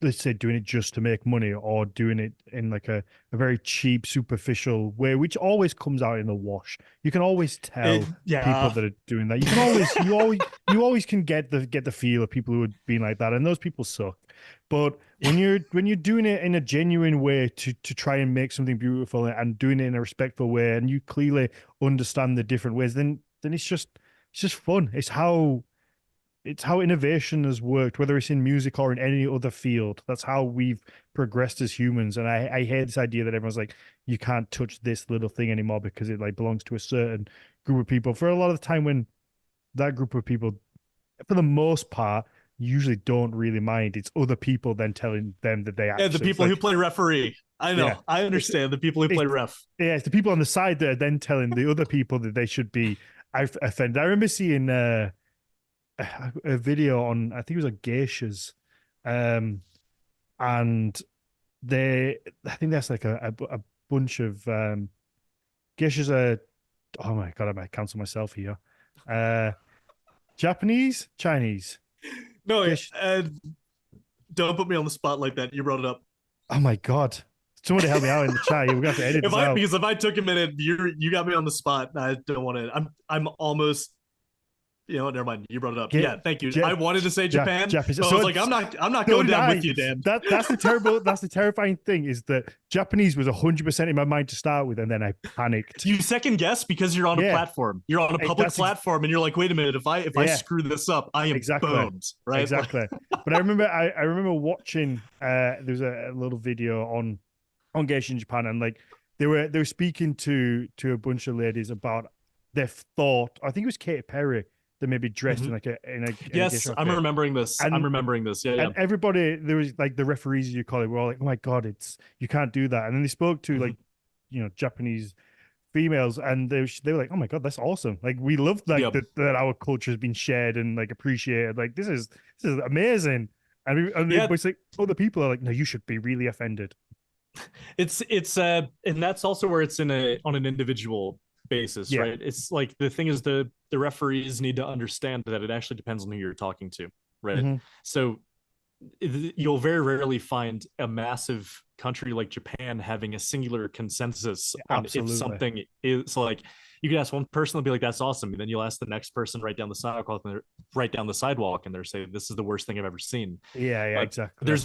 let's say, doing it just to make money, or doing it in a very cheap, superficial way, which always comes out in the wash. You can always tell people that are doing that. You can you always can get the feel of people who are being like that, and those people suck. But when you're doing it in a genuine way to try and make something beautiful, and doing it in a respectful way, and you clearly understand the different ways, then it's just fun. It's how innovation has worked, whether it's in music or in any other field. That's how we've progressed as humans. And I hate this idea that everyone's like, you can't touch this little thing anymore because it belongs to a certain group of people. For a lot of the time, when that group of people, for the most part, usually don't really mind, it's other people then telling them that they actually... Yeah, the people who play referee. I know. Yeah. I understand the people who play ref. Yeah, it's the people on the side that are then telling the other people that they should be offended. I remember seeing... a video on, I think it was geishas, and I think that's a bunch of geishas are, oh my god, I might cancel myself here. Japanese, Chinese. No, don't put me on the spot like that. You brought it up. Oh my god. Somebody help me out in the chat. We're gonna have to edit this out. Because if I took a minute, you got me on the spot. I don't want to. I'm almost You know, never mind. You brought it up. Get, Yeah, thank you. I wanted to say Japan, Japanese. but I was like, I'm not so going did down I. with you, Dan. That's the terrifying thing is that Japanese was 100% in my mind to start with, and then I panicked. You second guess because you're on a platform. You're on a public platform, and you're like, wait a minute, if I screw this up, I am boned, right? Exactly. But I remember watching there was a little video on Geisha in Japan, and like they were speaking to a bunch of ladies about their thought. I think it was Katy Perry that maybe dressed in like a yes, I'm remembering this. I'm remembering this. Yeah, and everybody, there was like the referees, you call it, were all like, "Oh my god, you can't do that." And then they spoke to like Japanese females, and they were like, "Oh my god, that's awesome! Like we love like that our culture has been shared and like appreciated. Like this is amazing." And it's like other people are like, "No, you should be really offended." It's and that's also where it's on an individual basis, right? It's like the thing is the referees need to understand that it actually depends on who you're talking to, right? So you'll very rarely find a massive country like Japan having a singular consensus on if something is like. You could ask one person, they'll be like, "That's awesome," and then you'll ask the next person right down the sidewalk, and they're saying, "This is the worst thing I've ever seen." Exactly. There's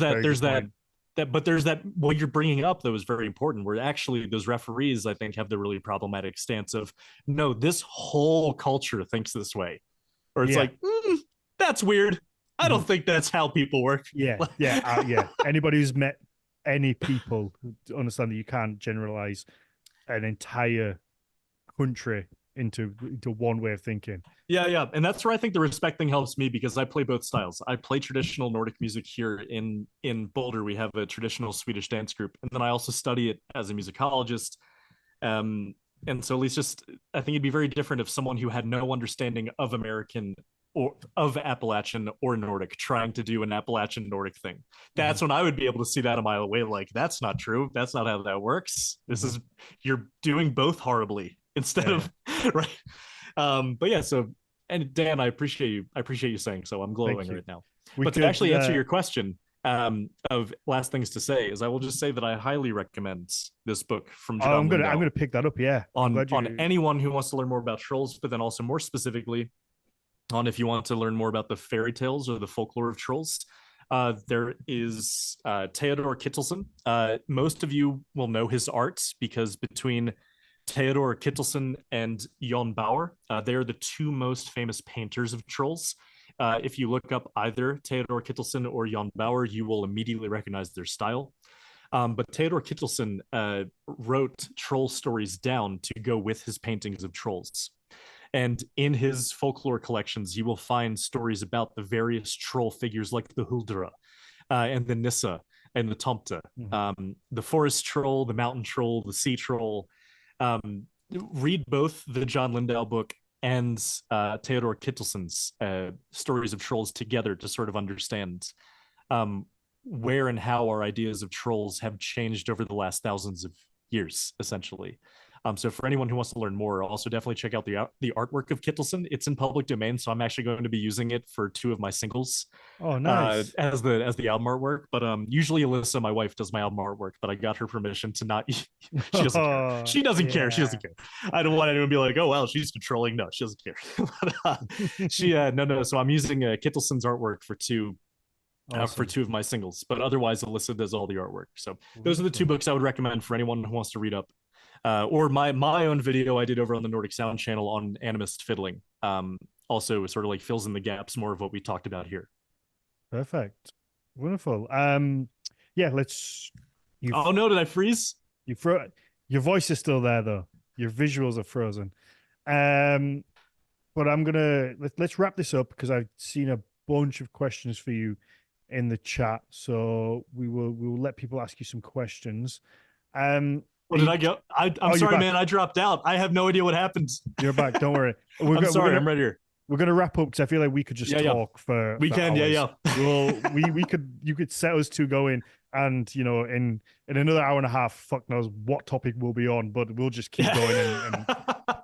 but there's that what you're bringing up though is very important, where actually those referees I think have the really problematic stance of no, this whole culture thinks this way, or it's like that's weird. I don't think that's how people work. Anybody who's met any people understand that you can't generalize an entire country into one way of thinking. And that's where I think the respect thing helps me, because I play both styles. I play traditional Nordic music here in Boulder. We have a traditional Swedish dance group, and then I also study it as a musicologist. And so at least I think it'd be very different if someone who had no understanding of American or of Appalachian or Nordic trying to do an Appalachian Nordic thing. That's when I would be able to see that a mile away. Like, that's not true. That's not how that works. This is, you're doing both horribly instead of right. But yeah, so, and Dan, I appreciate you saying so. I'm glowing right now. But to actually answer your question of last things to say is, I will just say that I highly recommend this book from John Lindell. I'm gonna pick that up. On anyone who wants to learn more about trolls, but then also more specifically on if you want to learn more about the fairy tales or the folklore of trolls. There is Theodor Kittelsen. Most of you will know his art because between Theodor Kittelsen and Jon Bauer, they are the two most famous painters of trolls. If you look up either Theodor Kittelsen or Jon Bauer, you will immediately recognize their style. But Theodor Kittelsen wrote troll stories down to go with his paintings of trolls. And in his folklore collections, you will find stories about the various troll figures like the Huldra and the Nissa and the Tomte, the forest troll, the mountain troll, the sea troll. Read both the John Lindell book and Theodor Kittelsen's stories of trolls together to sort of understand where and how our ideas of trolls have changed over the last thousands of years, essentially. So for anyone who wants to learn more, also definitely check out the artwork of Kittelsen. It's in public domain, so I'm actually going to be using it for 2 of my singles. Oh, nice. As the album artwork. But usually Alyssa, my wife, does my album artwork, but I got her permission to not. She doesn't care. She doesn't care. She doesn't care. I don't want anyone to be like, oh well, she's controlling. No, she doesn't care. But, she no. So I'm using Kittelsen's artwork for 2. Awesome. For 2 of my singles, but otherwise Alyssa does all the artwork. So those are the 2 books I would recommend for anyone who wants to read up. Or my own video I did over on the Nordic Sound channel on animist fiddling. Also sort of like fills in the gaps more of what we talked about here. Perfect. Wonderful. Let's. Oh no, did I freeze? Your voice is still there though. Your visuals are frozen. But I'm gonna let's wrap this up because I've seen a bunch of questions for you in the chat. So we will let people ask you some questions. Well, did I go? I'm sorry, man. I dropped out. I have no idea what happened. You're back. Don't worry. I'm sorry. I'm right here. We're gonna wrap up because I feel like we could just talk for. We can. Hours. We could. You could set us 2 going, and in another hour and a half, fuck knows what topic we'll be on, but we'll just keep going. And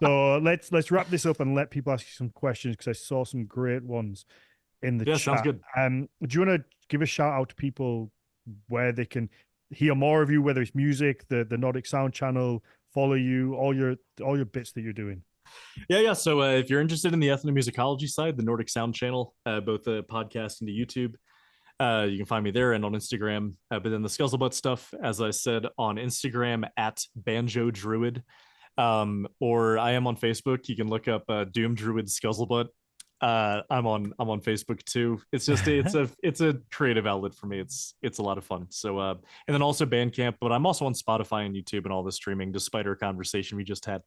so let's wrap this up and let people ask you some questions because I saw some great ones in the chat. Sounds good. Do you want to give a shout out to people where they can hear more of you, whether it's music, the Nordic Sound channel, follow you, all your bits that you're doing? Yeah. So if you're interested in the ethnomusicology side, the Nordic Sound channel, both the podcast and the YouTube, you can find me there and on Instagram. But then the Scuzzlebutt stuff, as I said, on Instagram at Banjo Druid. Or I am on Facebook. You can look up Doom Druid Scuzzlebutt. I'm on Facebook too. It's just it's a creative outlet for me. It's a lot of fun. So and then also Bandcamp, but I'm also on Spotify and YouTube and all the streaming, despite our conversation we just had,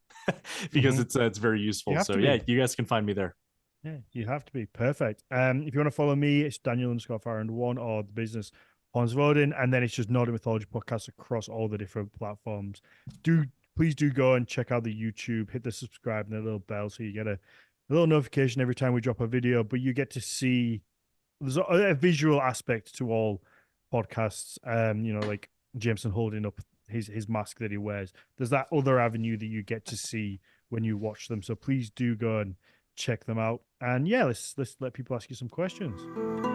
because it's very useful. So yeah, you guys can find me there. Yeah, you have to be perfect. If you want to follow me, it's Daniel_Farrand1 or the business Hans Voden, and then it's just Nordic Mythology podcast across all the different platforms. Please do go and check out the YouTube, hit the subscribe and the little bell so you get a little notification every time we drop a video, but you get to see there's a visual aspect to all podcasts. Like Jameson holding up his mask that he wears. There's that other avenue that you get to see when you watch them. So please do go and check them out. And yeah, let's let people ask you some questions.